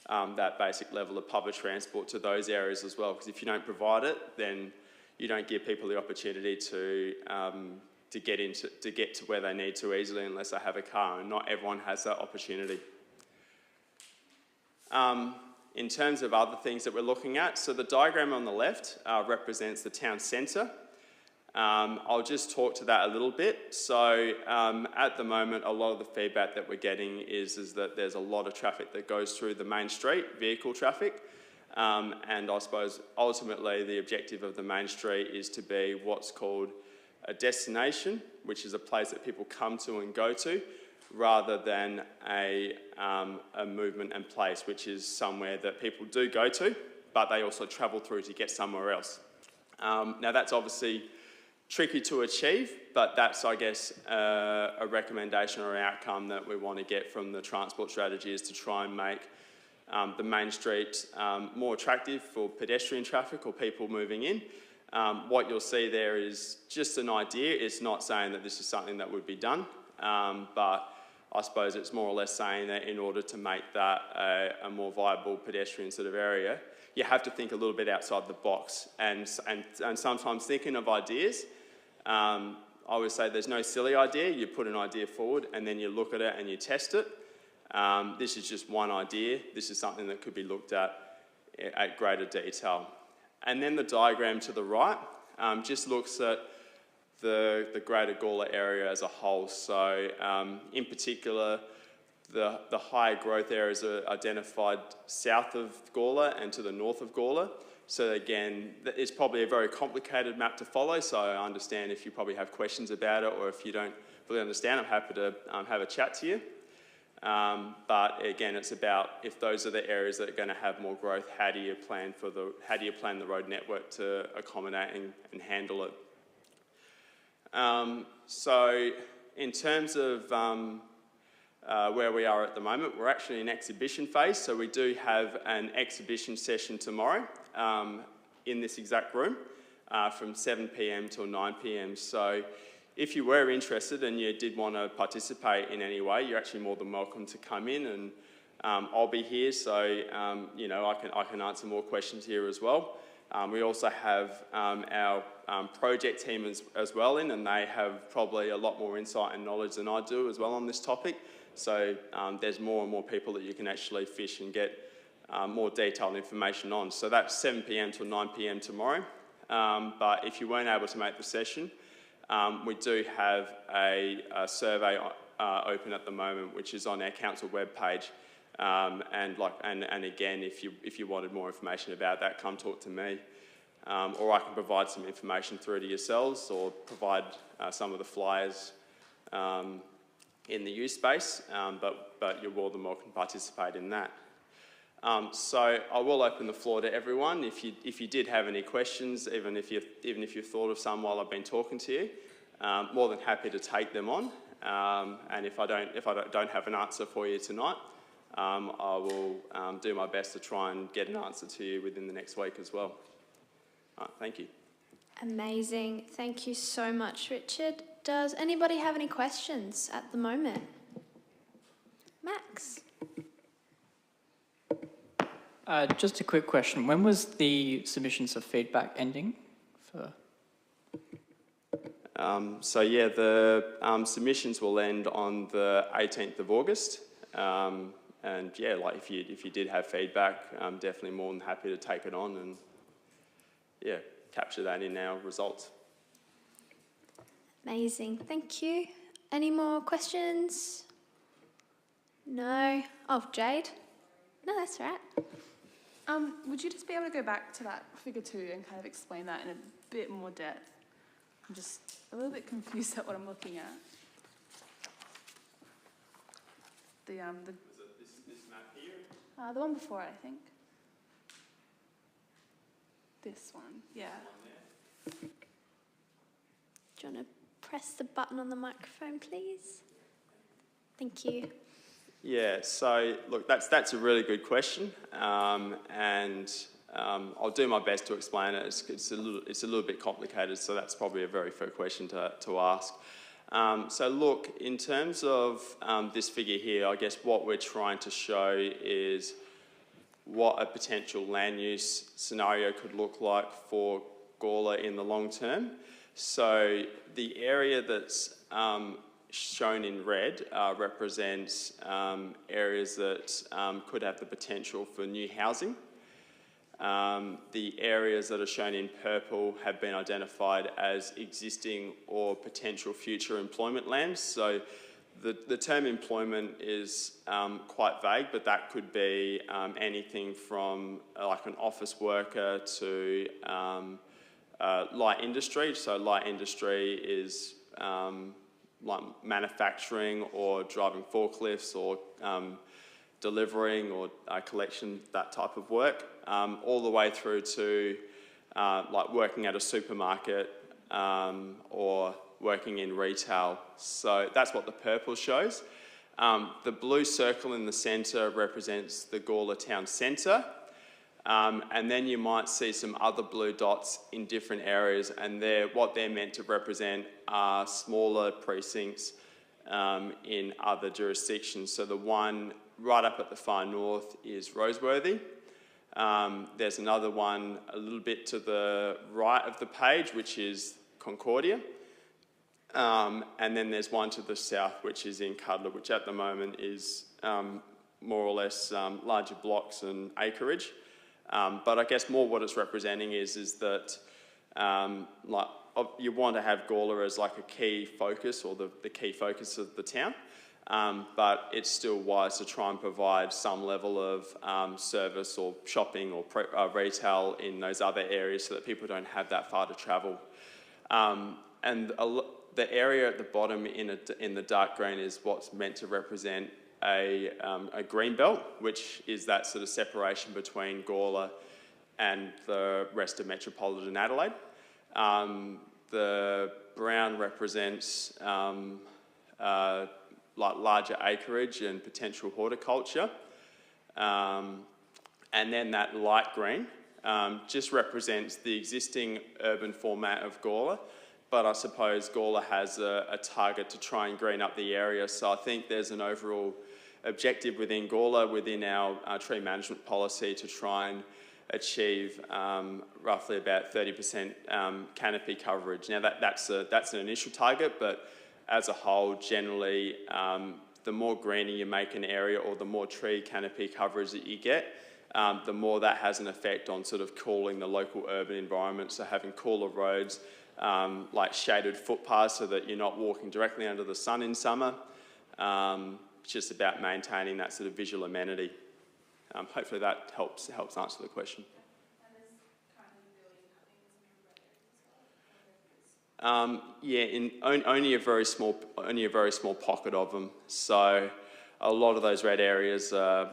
that basic level of public transport to those areas as well. Because if you don't provide it, then you don't give people the opportunity to get to where they need to easily unless they have a car, and not everyone has that opportunity. In terms of other things that we're looking at, so the diagram on the left represents the town centre. I'll just talk to that a little bit. So at the moment, a lot of the feedback that we're getting is that there's a lot of traffic that goes through the main street, vehicle traffic. And I suppose ultimately the objective of the main street is to be what's called a destination, which is a place that people come to and go to, rather than a movement and place, which is somewhere that people do go to, but they also travel through to get somewhere else. Now that's obviously tricky to achieve, but that's, I guess, a recommendation or an outcome that we want to get from the transport strategy, is to try and make the main street more attractive for pedestrian traffic or people moving in. What you'll see there is just an idea. It's not saying that this is something that would be done, but I suppose it's more or less saying that in order to make that a more viable pedestrian sort of area, you have to think a little bit outside the box. And sometimes thinking of ideas, I would say there's no silly idea. You put an idea forward and then you look at it and you test it. This is just one idea. This is something that could be looked at greater detail. And then the diagram to the right just looks at the greater Gawler area as a whole. So in particular, the higher growth areas are identified south of Gawler and to the north of Gawler. So again, it's probably a very complicated map to follow, so I understand if you probably have questions about it, or if you don't fully understand, I'm happy to have a chat to you. But again, it's about if those are the areas that are going to have more growth, how do you plan the road network to accommodate and handle it? So in terms of where we are at the moment, we're actually in exhibition phase. So we do have an exhibition session tomorrow in this exact room from 7 p.m. till 9 p.m. So if you were interested and you did want to participate in any way, you're actually more than welcome to come in, and I'll be here, so I can answer more questions here as well. We also have our project team as well in, and they have probably a lot more insight and knowledge than I do as well on this topic. So there's more and more people that you can actually fish and get more detailed information on. So that's 7 p.m. till 9 p.m. tomorrow. But if you weren't able to make the session, we do have a survey open at the moment, which is on our council webpage. And again, if you wanted more information about that, come talk to me, or I can provide some information through to yourselves, or provide some of the flyers in the youth space. But you're more than welcome to participate in that. So I will open the floor to everyone. If you did have any questions, even if you've thought of some while I've been talking to you, more than happy to take them on. And if I don't have an answer for you tonight, I will do my best to try and get an answer to you within the next week as well. Thank you. Amazing. Thank you so much, Richard. Does anybody have any questions at the moment? Max? Just a quick question. When was the submissions of feedback ending for? So yeah, the submissions will end on the 18th of August. And yeah, like if you did have feedback, I'm definitely more than happy to take it on and yeah, capture that in our results. Amazing, thank you. Any more questions? No? Oh, Jade? No, that's all right. Would you just be able to go back to that figure 2 and kind of explain that in a bit more depth? I'm just a little bit confused at what I'm looking at. The Was it this map here? the one before it, I think. This one, yeah. Do you want to press the button on the microphone, please? Thank you. Yeah, so look, that's a really good question, and I'll do my best to explain it. It's a little bit complicated, so that's probably a very fair question to ask. So look, in terms of this figure here, I guess what we're trying to show is what a potential land use scenario could look like for Gawler in the long term. So the area that's shown in red represents areas that could have the potential for new housing. The areas that are shown in purple have been identified as existing or potential future employment lands. So the term employment is quite vague, but that could be anything from like an office worker to light industry. So light industry is like manufacturing or driving forklifts or delivering or collection, that type of work, all the way through to like working at a supermarket or working in retail. So that's what the purple shows. The blue circle in the centre represents the Gawler town centre. And then you might see some other blue dots in different areas, and what they're meant to represent are smaller precincts in other jurisdictions. So the one right up at the far north is Roseworthy. There's another one a little bit to the right of the page, which is Concordia. And then there's one to the south, which is in Cuddler, which at the moment is more or less larger blocks and acreage. But I guess more what it's representing is that like you want to have Gawler as like a key focus or the key focus of the town, but it's still wise to try and provide some level of service or shopping or retail in those other areas so that people don't have that far to travel. And the area at the bottom in the dark green is what's meant to represent a green belt, which is that sort of separation between Gawler and the rest of metropolitan Adelaide. The brown represents like larger acreage and potential horticulture. And then that light green just represents the existing urban format of Gawler. But I suppose Gawler has a target to try and green up the area. So I think there's an overall objective within Gawler, within our tree management policy, to try and achieve roughly about 30% canopy coverage. Now that's an initial target, but as a whole, generally, the more greener you make an area or the more tree canopy coverage that you get, the more that has an effect on sort of cooling the local urban environment. So having cooler roads, like shaded footpaths so that you're not walking directly under the sun in summer. It's just about maintaining that sort of visual amenity. Hopefully that helps answer the question. Yeah, only a very small pocket of them. So a lot of those red areas are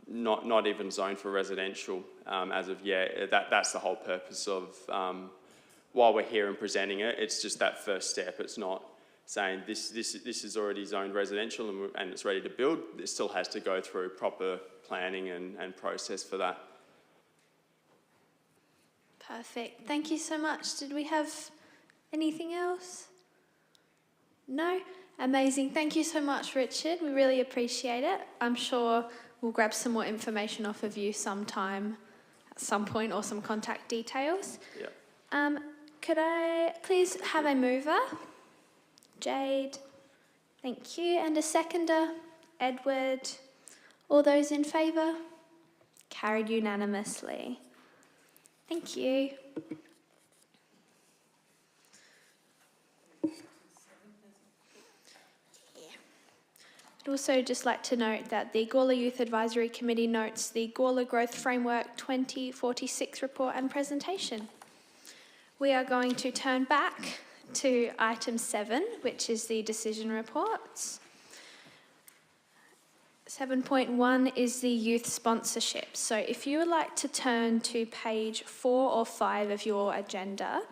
not even zoned for residential as of yet. That's the whole purpose of while we're here and presenting it. It's just that first step. It's not saying this is already zoned residential and it's ready to build. It still has to go through proper planning and process for that. Perfect. Thank you so much. Did we have anything else? No? Amazing. Thank you so much, Richard. We really appreciate it. I'm sure We'll grab some more information off of you sometime, at some point, or some contact details. Yeah. Could I please have a mover? Jade. Thank you. And a seconder? Edward. All those in favour? Carried unanimously. Thank you. I'd also just like to note that the Gawler Youth Advisory Committee notes the Gawler Growth Framework 2046 report and presentation. We are going to turn back to item 7, which is the decision reports. 7.1 is the youth sponsorship. So if you would like to turn to page 4 or 5 of your agenda,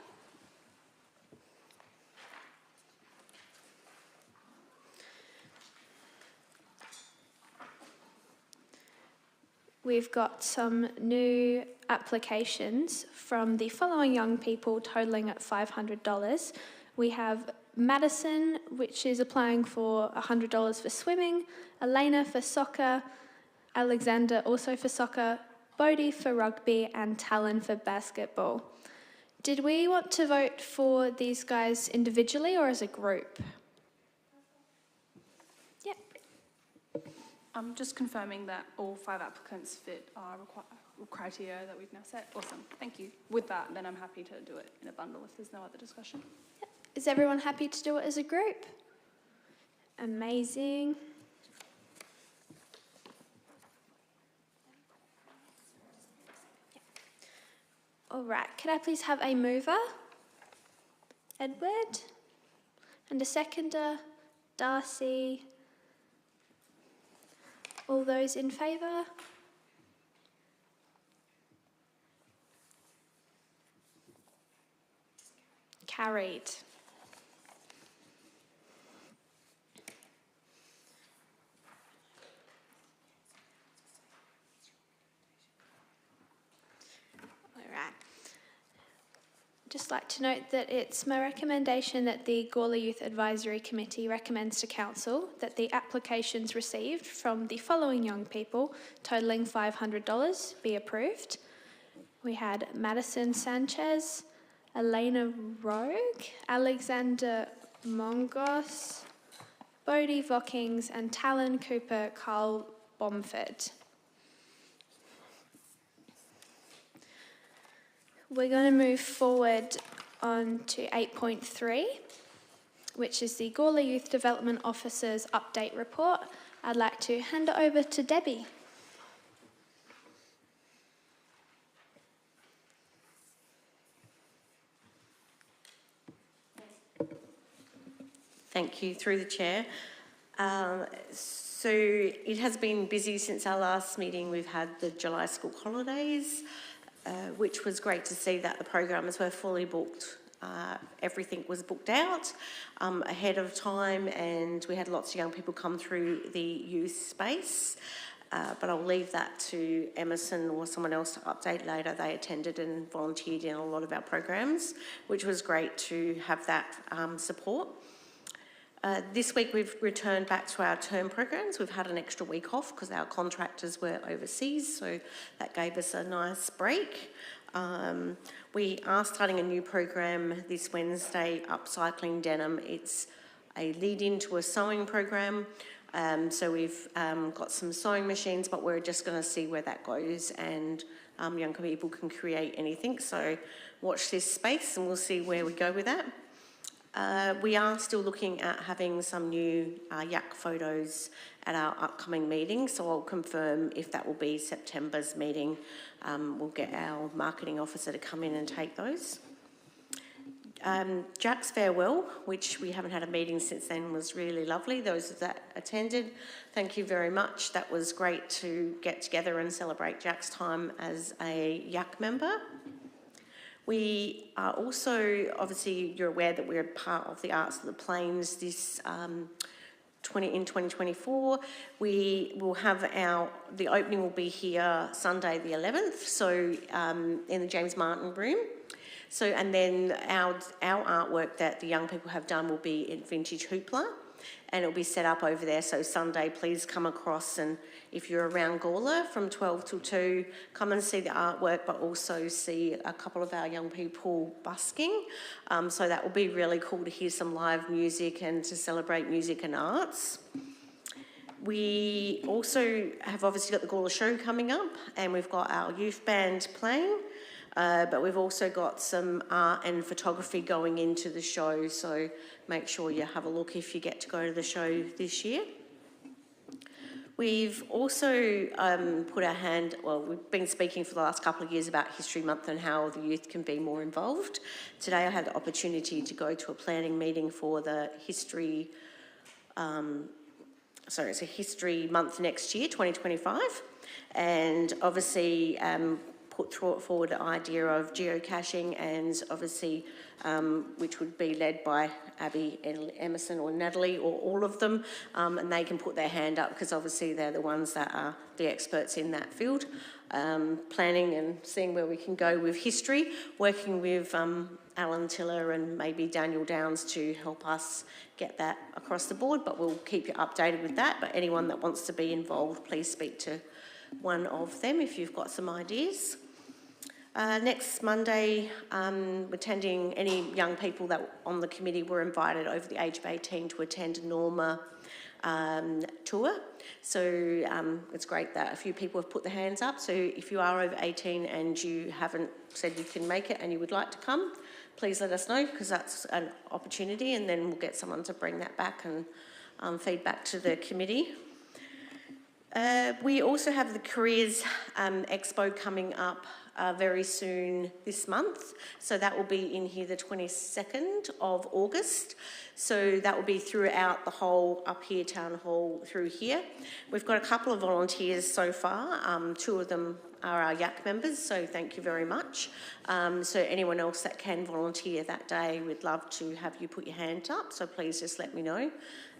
we've got some new applications from the following young people totalling at $500. We have Madison, which is applying for $100 for swimming, Elena for soccer, Alexander also for soccer, Bodhi for rugby, and Talon for basketball. Did we want to vote for these guys individually or as a group? Yep. I'm just confirming that all 5 applicants fit our criteria that we've now set. Awesome, thank you. With that, then I'm happy to do it in a bundle if there's no other discussion. Yep. Is everyone happy to do it as a group? Amazing. All right, could I please have a mover? Edward. And a seconder? Darcy. All those in favour? Carried. Just like to note that it's my recommendation that the Gawler Youth Advisory Committee recommends to Council that the applications received from the following young people, totalling $500, be approved. We had Madison Sanchez, Elena Rogue, Alexander Mongos, Bodhi Vokings, and Talon Cooper Carl Bomford. We're going to move forward on to 8.3, which is the Gawler Youth Development Officer's Update Report. I'd like to hand it over to Debbie. Thank you, through the chair. So it has been busy since our last meeting. We've had the July school holidays, which was great to see that the programs were fully booked. Everything was booked out ahead of time, and we had lots of young people come through the youth space. But I'll leave that to Emerson or someone else to update later. They attended and volunteered in a lot of our programs, which was great to have that support. This week we've returned back to our term programs. We've had an extra week off because our contractors were overseas, so that gave us a nice break. We are starting a new program this Wednesday, Upcycling Denim. It's a lead-in to a sewing program. So we've got some sewing machines, but we're just going to see where that goes, and young people can create anything. So watch this space and we'll see where we go with that. We are still looking at having some new yak photos at our upcoming meeting, so I'll confirm if that will be September's meeting. We'll get our marketing officer to come in and take those. Jack's farewell, which we haven't had a meeting since then, was really lovely. Those that attended, thank you very much. That was great to get together and celebrate Jack's time as a yak member. We are also, obviously you're aware that we're part of the Arts of the Plains this in 2024. We will have the opening will be here Sunday the 11th, so in the James Martin room. So, and then our artwork that the young people have done will be in Vintage Hoopla. and it'll be set up over there. So Sunday, please come across, and if you're around Gawler from 12 till 2, come and see the artwork, but also see a couple of our young people busking. So that will be really cool to hear some live music and to celebrate music and arts. We also have obviously got the Gawler show coming up, and we've got our youth band playing, but we've also got some art and photography going into the show, so make sure you have a look if you get to go to the show this year. We've also we've been speaking for the last couple of years about History Month and how the youth can be more involved. Today I had the opportunity to go to a planning meeting for the History it's a History Month next year, 2025, and obviously put forward the idea of geocaching, and obviously which would be led by Abby, Emerson or Natalie or all of them, and they can put their hand up because obviously they're the ones that are the experts in that field. Planning and seeing where we can go with history, working with Alan Tiller and maybe Daniel Downs to help us get that across the board, but we'll keep you updated with that. But anyone that wants to be involved, please speak to one of them if you've got some ideas. Next Monday, attending any young people that on the committee were invited over the age of 18 to attend a Norma tour. So it's great that a few people have put their hands up. So if you are over 18 and you haven't said you can make it and you would like to come, please let us know, because that's an opportunity, and then we'll get someone to bring that back and feed back to the committee. We also have the Careers Expo coming up very soon this month. So that will be in here the 22nd of August. So that will be throughout the whole, up here, Town Hall, through here. We've got a couple of volunteers so far. 2 of them are our YAC members, so thank you very much. So anyone else that can volunteer that day, we'd love to have you put your hand up, so please just let me know.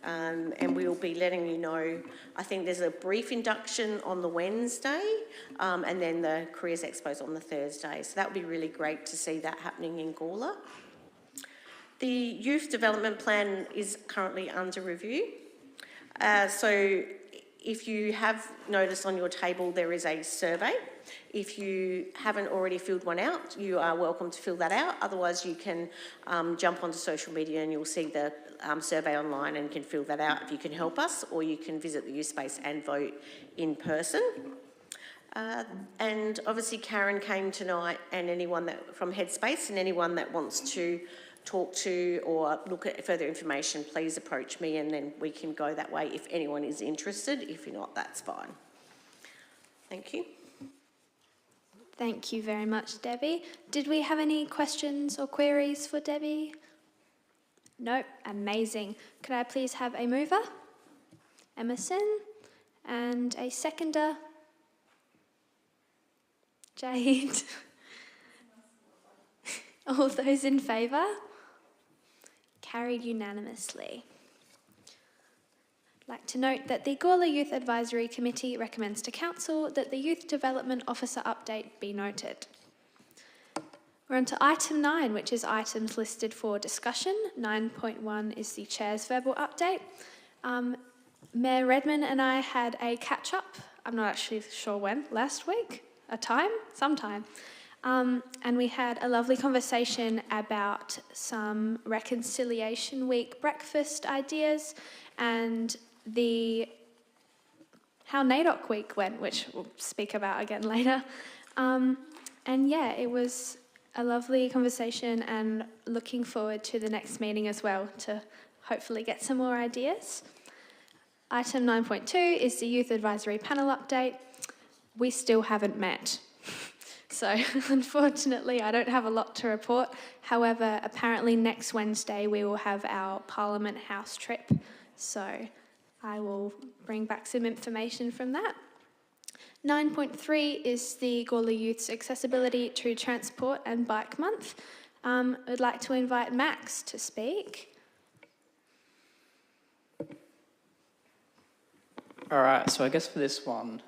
And we'll be letting you know, I think there's a brief induction on the Wednesday, and then the Careers Expo's on the Thursday. So that would be really great to see that happening in Gawler. The Youth Development Plan is currently under review. So if you have noticed on your table, there is a survey. If you haven't already filled one out, you are welcome to fill that out. Otherwise, you can jump onto social media and you'll see the survey online and can fill that out if you can help us, or you can visit the youth space and vote in person. And obviously Karen came tonight, and anyone that from Headspace, and anyone that wants to talk to or look at further information, please approach me, and then we can go that way if anyone is interested. If you're not, that's fine. Thank you. Thank you very much, Debbie. Did we have any questions or queries for Debbie? No? Amazing. Could I please have a mover? Emerson. And a seconder? Jade. All those in favour? Carried unanimously. I'd like to note that the Gawler Youth Advisory Committee recommends to Council that the Youth Development Officer update be noted. We're on to item 9, which is items listed for discussion. 9.1 is the Chair's verbal update. Mayor Redman and I had a catch-up, I'm not actually sure when, last week? Sometime. And we had a lovely conversation about some Reconciliation Week breakfast ideas and how NAIDOC Week went, which we'll speak about again later. And yeah, it was a lovely conversation, and looking forward to the next meeting as well to hopefully get some more ideas. Item 9.2 is the Youth Advisory Panel update. We still haven't met. So unfortunately, I don't have a lot to report. However, apparently next Wednesday we will have our Parliament House trip. So I will bring back some information from that. 9.3 is the Gawler Youth's Accessibility to Transport and Bike Month. I'd like to invite Max to speak. All right, so I guess for this one,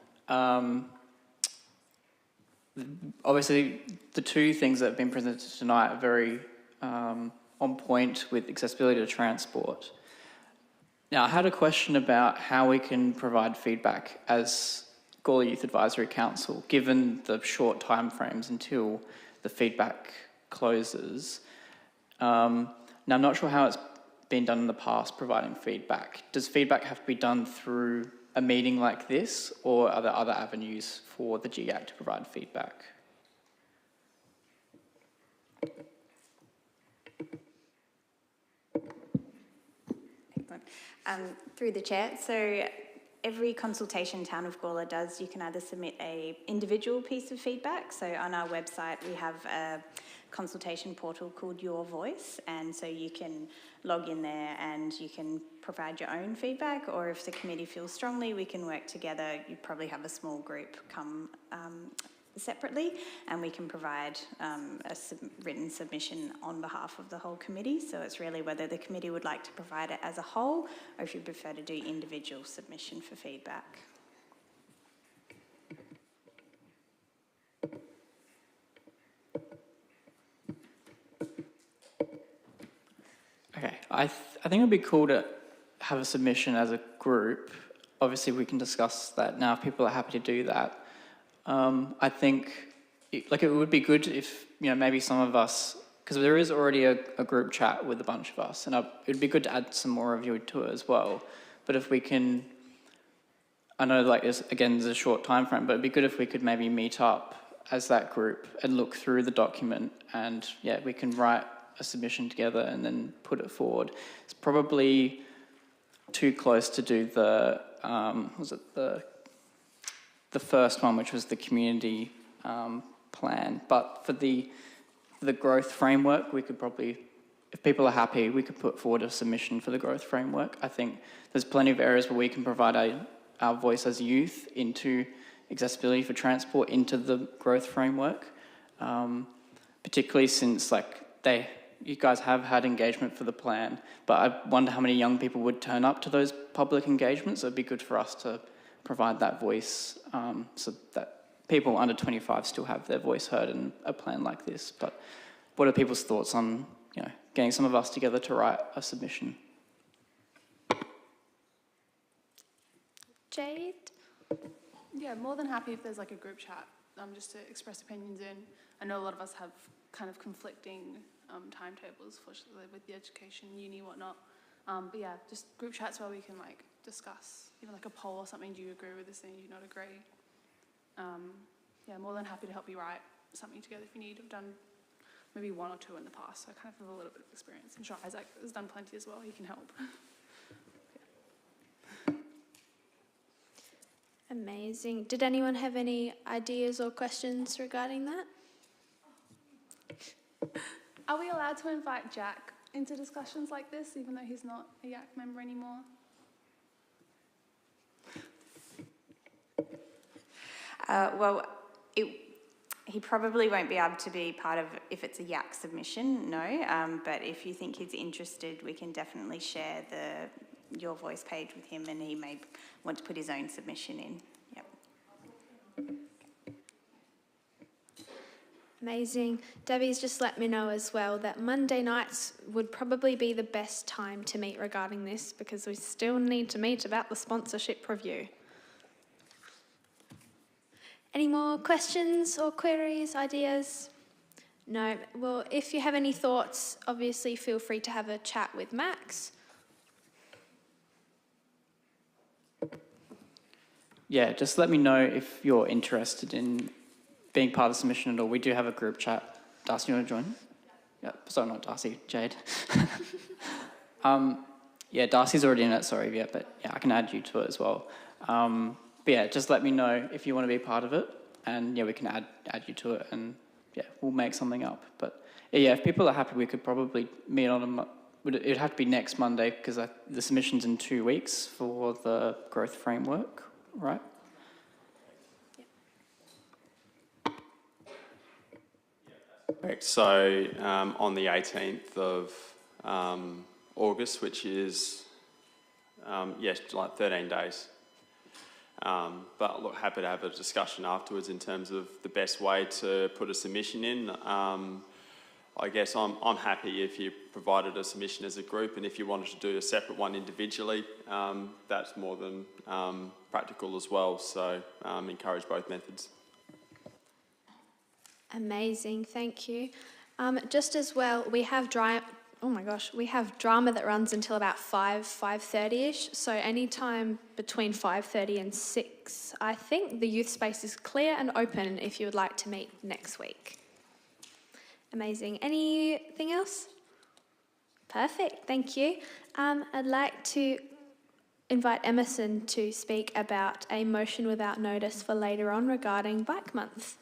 obviously the 2 things that have been presented tonight are very on point with accessibility to transport. Now, I had a question about how we can provide feedback as Gawler Youth Advisory Council, given the short timeframes until the feedback closes. Now, I'm not sure how it's been done in the past, providing feedback. Does feedback have to be done through a meeting like this, or are there other avenues for the GAC to provide feedback? Through the chair. So every consultation Town of Gawler does, you can either submit a individual piece of feedback. So on our website, we have a consultation portal called Your Voice, and so you can log in there and you can provide your own feedback, or if the committee feels strongly, we can work together. You probably have a small group come separately, and we can provide a written submission on behalf of the whole committee. So it's really whether the committee would like to provide it as a whole, or if you prefer to do individual submission for feedback. Okay, I think it would be cool to have a submission as a group. Obviously, we can discuss that now if people are happy to do that. I think it would be good if, maybe some of us, because there is already a group chat with a bunch of us, and it would be good to add some more of you to it as well. But if we can, I know there's a short time frame, but it'd be good if we could maybe meet up as that group and look through the document, and we can write a submission together and then put it forward. It's probably too close to do the first one, which was the community plan. But for the growth framework, we could probably, if people are happy, we could put forward a submission for the growth framework. I think there's plenty of areas where we can provide our voice as youth into accessibility for transport into the growth framework, particularly since you guys have had engagement for the plan, but I wonder how many young people would turn up to those public engagements. So it'd be good for us to provide that voice so that people under 25 still have their voice heard in a plan like this. But what are people's thoughts on getting some of us together to write a submission? Jade? Yeah, more than happy if there's a group chat just to express opinions in. I know a lot of us have kind of conflicting timetables, fortunately, with the education, uni, whatnot. But yeah, just group chats where we can discuss, even a poll or something. Do you agree with this thing? Do you not agree? Yeah, more than happy to help you write something together if you need. I've done maybe one or two in the past, so I kind of have a little bit of experience. I'm sure Isaac has done plenty as well. He can help. Amazing. Did anyone have any ideas or questions regarding that? Are we allowed to invite Jack into discussions like this, even though he's not a YAC member anymore? He probably won't be able to be part of, if it's a YAC submission, no. But if you think he's interested, we can definitely share Your Voice page with him, and he may want to put his own submission in. Yep. Amazing. Debbie's just let me know as well that Monday nights would probably be the best time to meet regarding this, because we still need to meet about the sponsorship review. Any more questions or queries, ideas? No. Well, if you have any thoughts, obviously feel free to have a chat with Max. Yeah, just let me know if you're interested in being part of the submission at all. We do have a group chat. Darcy, you want to join? Yeah, sorry, not Darcy, Jade. Yeah, Darcy's already in it, sorry, but I can add you to it as well. But yeah, just let me know if you want to be part of it, and we can add you to it, and we'll make something up. But if people are happy, we could probably meet on it'd have to be next Monday, because the submission's in 2 weeks for the growth framework, right? Correct. So on the 18th of August, which is 13 days. But look, happy to have a discussion afterwards in terms of the best way to put a submission in. I guess I'm happy if you provided a submission as a group, and if you wanted to do a separate one individually, that's more than practical as well. So encourage both methods. Amazing, thank you. Just as well, we have we have drama that runs until about 5:30ish. So anytime between 5:30 and 6, I think the youth space is clear and open if you would like to meet next week. Amazing. Anything else? Perfect, thank you. I'd like to invite Emerson to speak about a motion without notice for later on regarding Bike Month.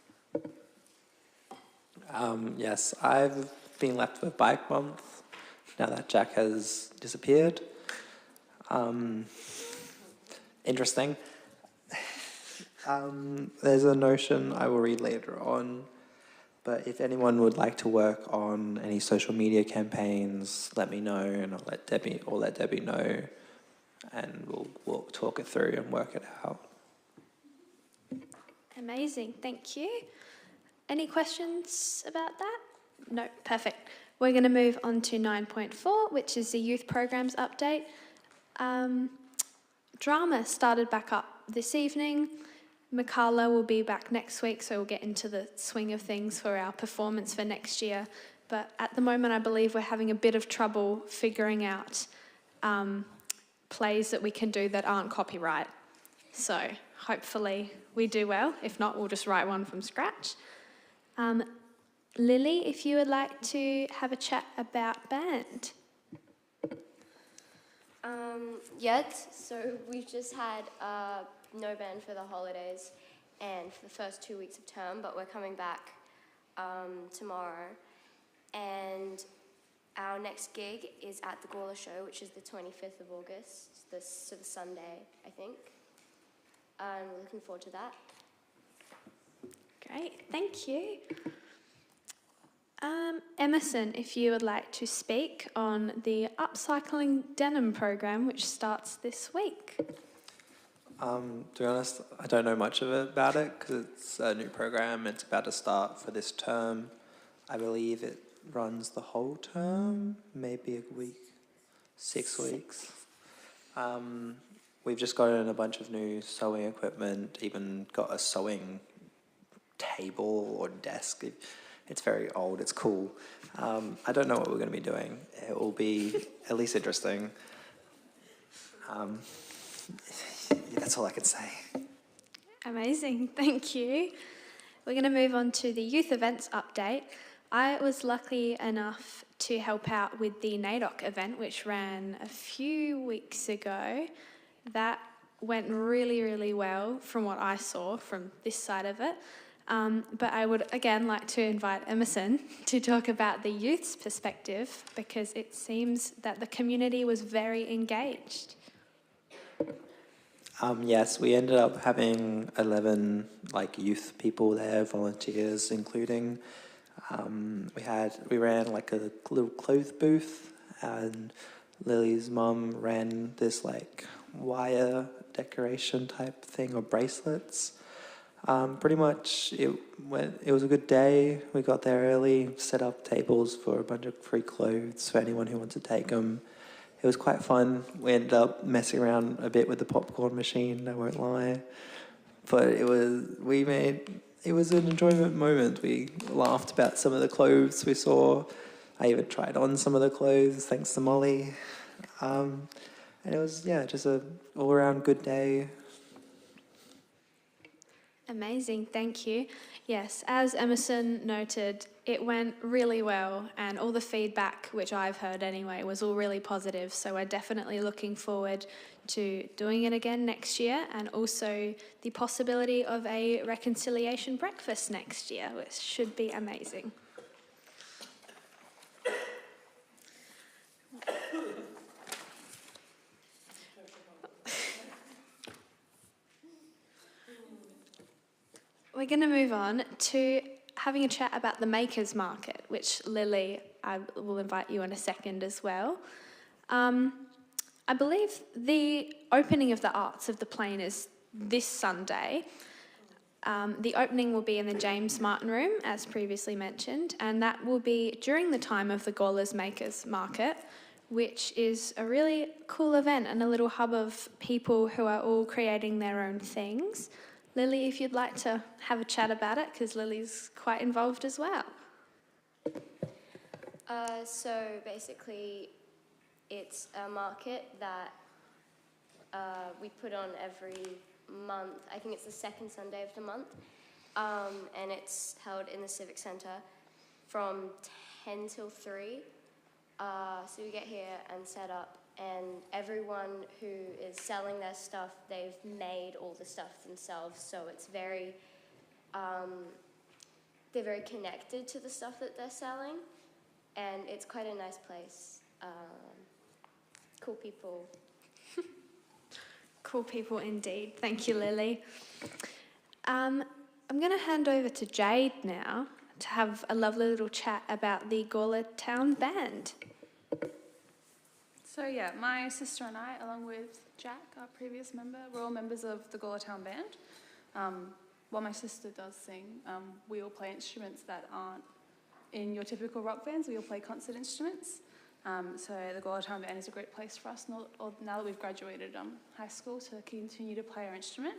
Yes, I've been left with Bike Month now that Jack has disappeared. Interesting. There's a notion I will read later on, but if anyone would like to work on any social media campaigns, let me know, and I'll let Debbie know, and we'll talk it through and work it out. Amazing, thank you. Any questions about that? No, perfect. We're going to move on to 9.4, which is the youth programs update. Drama started back up this evening. Mikala will be back next week, so we'll get into the swing of things for our performance for next year. But at the moment, I believe we're having a bit of trouble figuring out plays that we can do that aren't copyright. So hopefully we do well. If not, we'll just write one from scratch. Lily, if you would like to have a chat about band. Yes, so we've just had no band for the holidays and for the first 2 weeks of term, but we're coming back tomorrow. And our next gig is at the Gawler show, which is the 25th of August, the Sunday, I think. We're looking forward to that. Great, thank you. Emerson, if you would like to speak on the upcycling denim program, which starts this week. To be honest, I don't know much about it because it's a new program. It's about to start for this term. I believe it runs the whole term, maybe a week, 6 weeks. We've just gotten a bunch of new sewing equipment, even got a sewing table or desk. It's very old, it's cool. I don't know what we're going to be doing. It will be at least interesting. That's all I can say. Amazing, thank you. We're going to move on to the youth events update. I was lucky enough to help out with the NAIDOC event, which ran a few weeks ago. That went really, really well from what I saw from this side of it. But I would again like to invite Emerson to talk about the youth's perspective, because it seems that the community was very engaged. Yes, we ended up having 11 youth people there, volunteers including. We ran a little clothes booth, and Lily's mum ran this wire decoration type thing, or bracelets. Pretty much it was a good day. We got there early, set up tables for a bunch of free clothes for anyone who wanted to take them. It was quite fun. We ended up messing around a bit with the popcorn machine, I won't lie. But it was an enjoyment moment. We laughed about some of the clothes we saw. I even tried on some of the clothes, thanks to Molly. And it was, just an all-around good day. Amazing, thank you. Yes, as Emerson noted, it went really well, and all the feedback, which I've heard anyway, was all really positive. So we're definitely looking forward to doing it again next year, and also the possibility of a reconciliation breakfast next year, which should be amazing. We're going to move on to having a chat about the Makers Market, which Lily, I will invite you in a second as well. I believe the opening of the Arts of the Plain is this Sunday. The opening will be in the James Martin Room, as previously mentioned, and that will be during the time of the Gawler's Makers Market, which is a really cool event and a little hub of people who are all creating their own things. Lily, if you'd like to have a chat about it, because Lily's quite involved as well. So basically, it's a market that we put on every month. I think it's the second Sunday of the month, and it's held in the Civic Centre from 10 till 3. So we get here and set up, and everyone who is selling their stuff, they've made all the stuff themselves, so it's very, they're very connected to the stuff that they're selling, and it's quite a nice place. Cool people. Cool people indeed. Thank you, Lily. I'm going to hand over to Jade now to have a lovely little chat about the Gawler Town Band. So yeah, my sister and I, along with Jack, our previous member, we're all members of the Gawler Town Band. While my sister does sing, we all play instruments that aren't in your typical rock bands. We all play concert instruments. So the Gawler Town Band is a great place for us now that we've graduated high school to continue to play our instrument.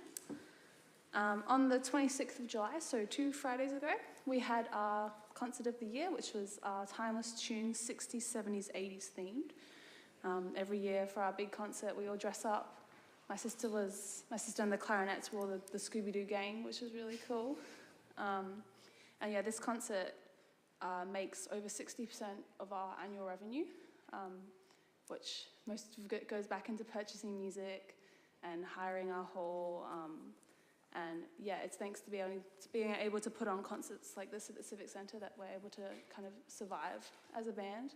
On the 26th of July, so 2 Fridays ago, we had our concert of the year, which was our Timeless Tunes 60s, 70s, 80s themed. Every year for our big concert, we all dress up. My sister and the clarinets wore the Scooby-Doo gang, which was really cool. And yeah, this concert makes over 60% of our annual revenue, which most of it goes back into purchasing music and hiring our hall. And yeah, it's thanks to being able to put on concerts like this at the Civic Centre that we're able to kind of survive as a band.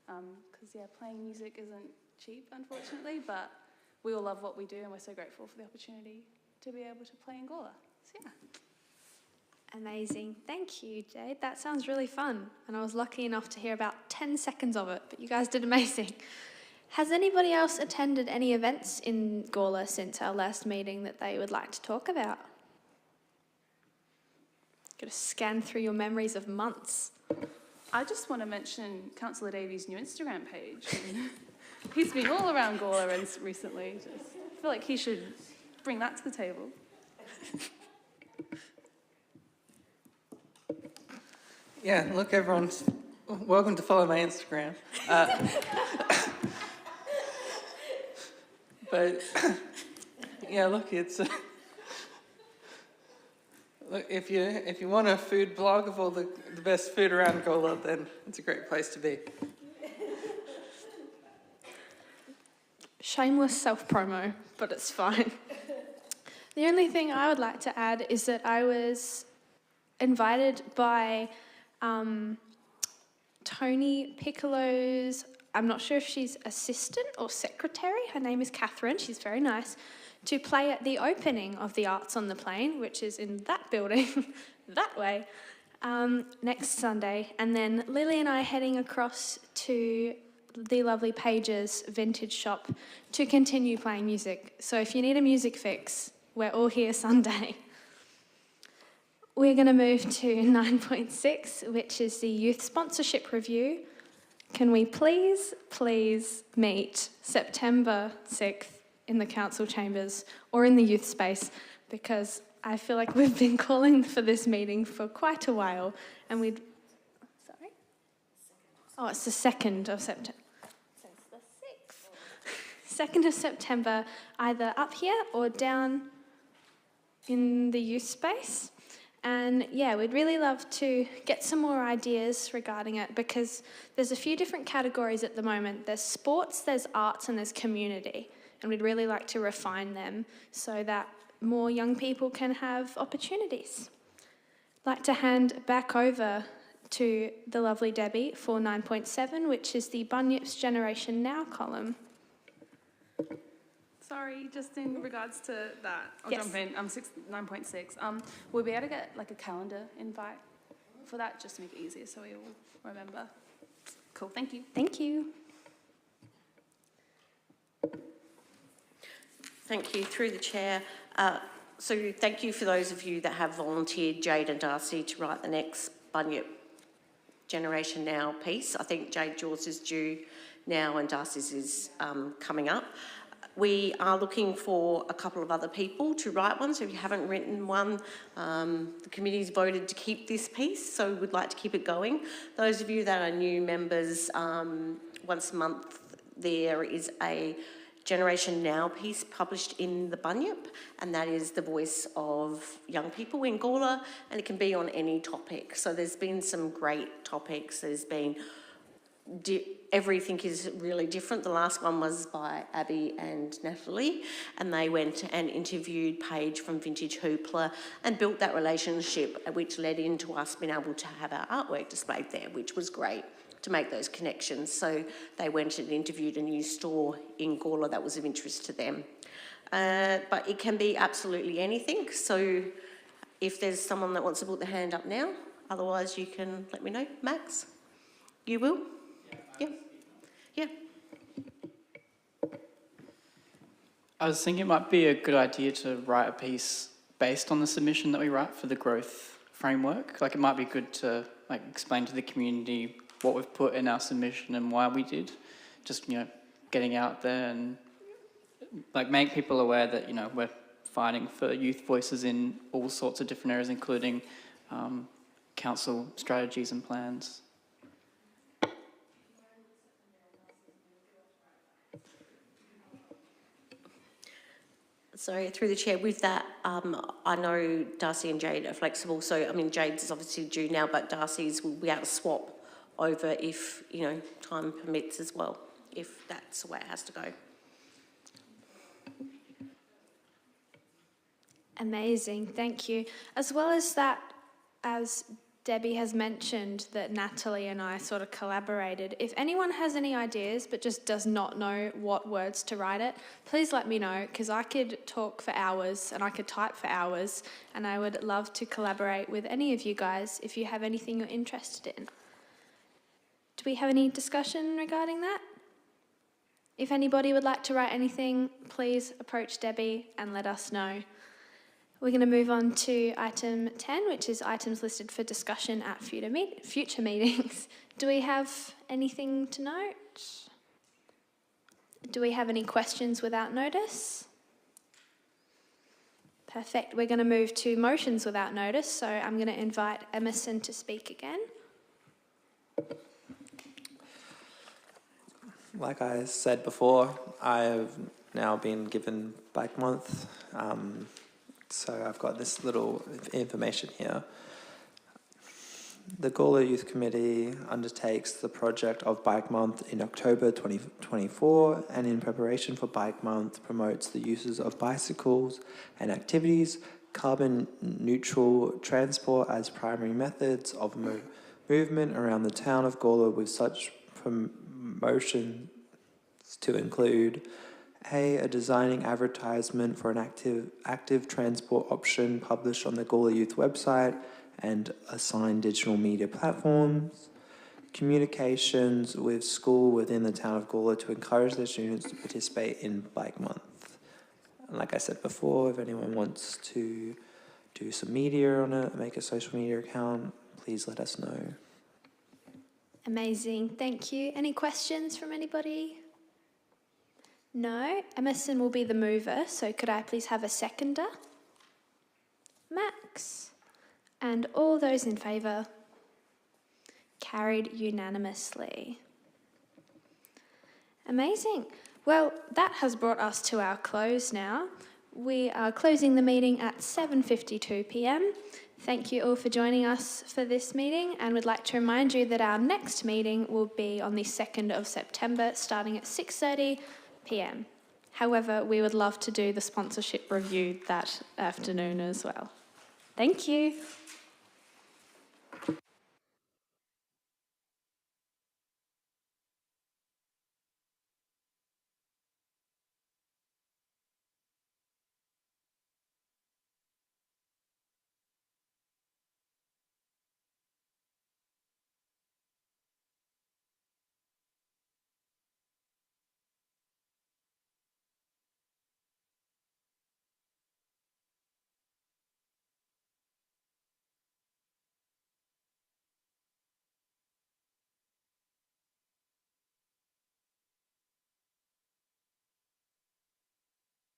Because yeah, playing music isn't cheap, unfortunately, but we all love what we do, and we're so grateful for the opportunity to be able to play in Gawler. So yeah. Amazing. Thank you, Jade. That sounds really fun. And I was lucky enough to hear about 10 seconds of it, but you guys did amazing. Has anybody else attended any events in Gawler since our last meeting that they would like to talk about? Got to scan through your memories of months. I just want to mention Councillor Davies' new Instagram page. He's been all around Gawler recently. I feel like he should bring that to the table. Yeah, look, everyone's welcome to follow my Instagram. But yeah, look, it's look, if you want a food blog of all the best food around Gawler, then it's a great place to be. Shameless self-promo, but it's fine. The only thing I would like to add is that I was invited by Tony Piccolo's, I'm not sure if she's assistant or secretary, her name is Catherine, she's very nice, to play at the opening of the Arts on the Plain, which is in that building, that way, next Sunday. And then Lily and I are heading across to the lovely Pages vintage shop to continue playing music. So if you need a music fix, we're all here Sunday. We're going to move to 9.6, which is the Youth Sponsorship Review. Can we please meet September 6th in the council chambers or in the youth space, because I feel like we've been calling for this meeting for quite a while, and sorry? Oh, it's the 2nd of September. So it's the 6th. 2nd of September, either up here or down in the youth space. And yeah, we'd really love to get some more ideas regarding it, because there's a few different categories at the moment. There's sports, there's arts, and there's community. And we'd really like to refine them so that more young people can have opportunities. I'd like to hand back over to the lovely Debbie for 9.7, which is the Bunyip's Generation Now column. Sorry, just in regards to that, I'll Yes. jump in. 9.6. We'll be able to get like a calendar invite for that, just to make it easier, so we all remember. Cool. Thank you. Thank you. Thank you. Through the chair, So thank you for those of you that have volunteered, Jade and Darcy, to write the next Bunyip Generation Now piece. I think Jade, yours is due now and Darcy's is coming up. We are looking for a couple of other people to write one, so if you haven't written one, the committee's voted to keep this piece, so we'd like to keep it going. Those of you that are new members, once a month there is a Generation Now piece published in the Bunyip, and that is the voice of young people in Gawler, and it can be on any topic. So there's been some great topics. There's been everything is really different. The last one was by Abby and Natalie, and they went and interviewed Paige from Vintage Hoopla and built that relationship, which led into us being able to have our artwork displayed there, which was great to make those connections. So they went and interviewed a new store in Gawler that was of interest to them. But it can be absolutely anything. So if there's someone that wants to put their hand up now, otherwise you can let me know. Max, you will? Yeah. I was thinking it might be a good idea to write a piece based on the submission that we write for the growth framework. Like, it might be good to explain to the community what we've put in our submission and why we did. Just, getting out there and make people aware that, we're fighting for youth voices in all sorts of different areas, including council strategies and plans. So through the chair, with that, I know Darcy and Jade are flexible. So, Jade's is obviously due now, but Darcy's will be able to swap over if, time permits as well, if that's the way it has to go. Amazing, thank you. As well as that, as Debbie has mentioned that Natalie and I sort of collaborated. If anyone has any ideas but just does not know what words to write it, please let me know, because I could talk for hours and I could type for hours, and I would love to collaborate with any of you guys if you have anything you're interested in. Do we have any discussion regarding that? If anybody would like to write anything, please approach Debbie and let us know. We're going to move on to item 10, which is items listed for discussion at future meetings. Do we have anything to note? Do we have any questions without notice? Perfect. We're going to move to motions without notice, so I'm going to invite Emerson to speak again. Like I said before, I've now been given Bike Month. So I've got this little information here. The Gawler Youth Committee undertakes the project of Bike Month in October 2024, and in preparation for Bike Month promotes the uses of bicycles and activities, carbon neutral transport as primary methods of movement around the town of Gawler, with such promotions to include a designing advertisement for an active transport option published on the Gawler Youth website and assigned digital media platforms, communications with school within the town of Gawler to encourage their students to participate in Bike Month. And like I said before, if anyone wants to do some media on it, make a social media account, please let us know. Amazing, thank you. Any questions from anybody? No? Emerson will be the mover, so could I please have a seconder? Max. And all those in favour? Carried unanimously. Amazing. Well, that has brought us to our close now. We are closing the meeting at 7:52 p.m. Thank you all for joining us for this meeting, and would like to remind you that our next meeting will be on the 2nd of September, starting at 6:30 p.m. However, we would love to do the sponsorship review that afternoon as well. Thank you.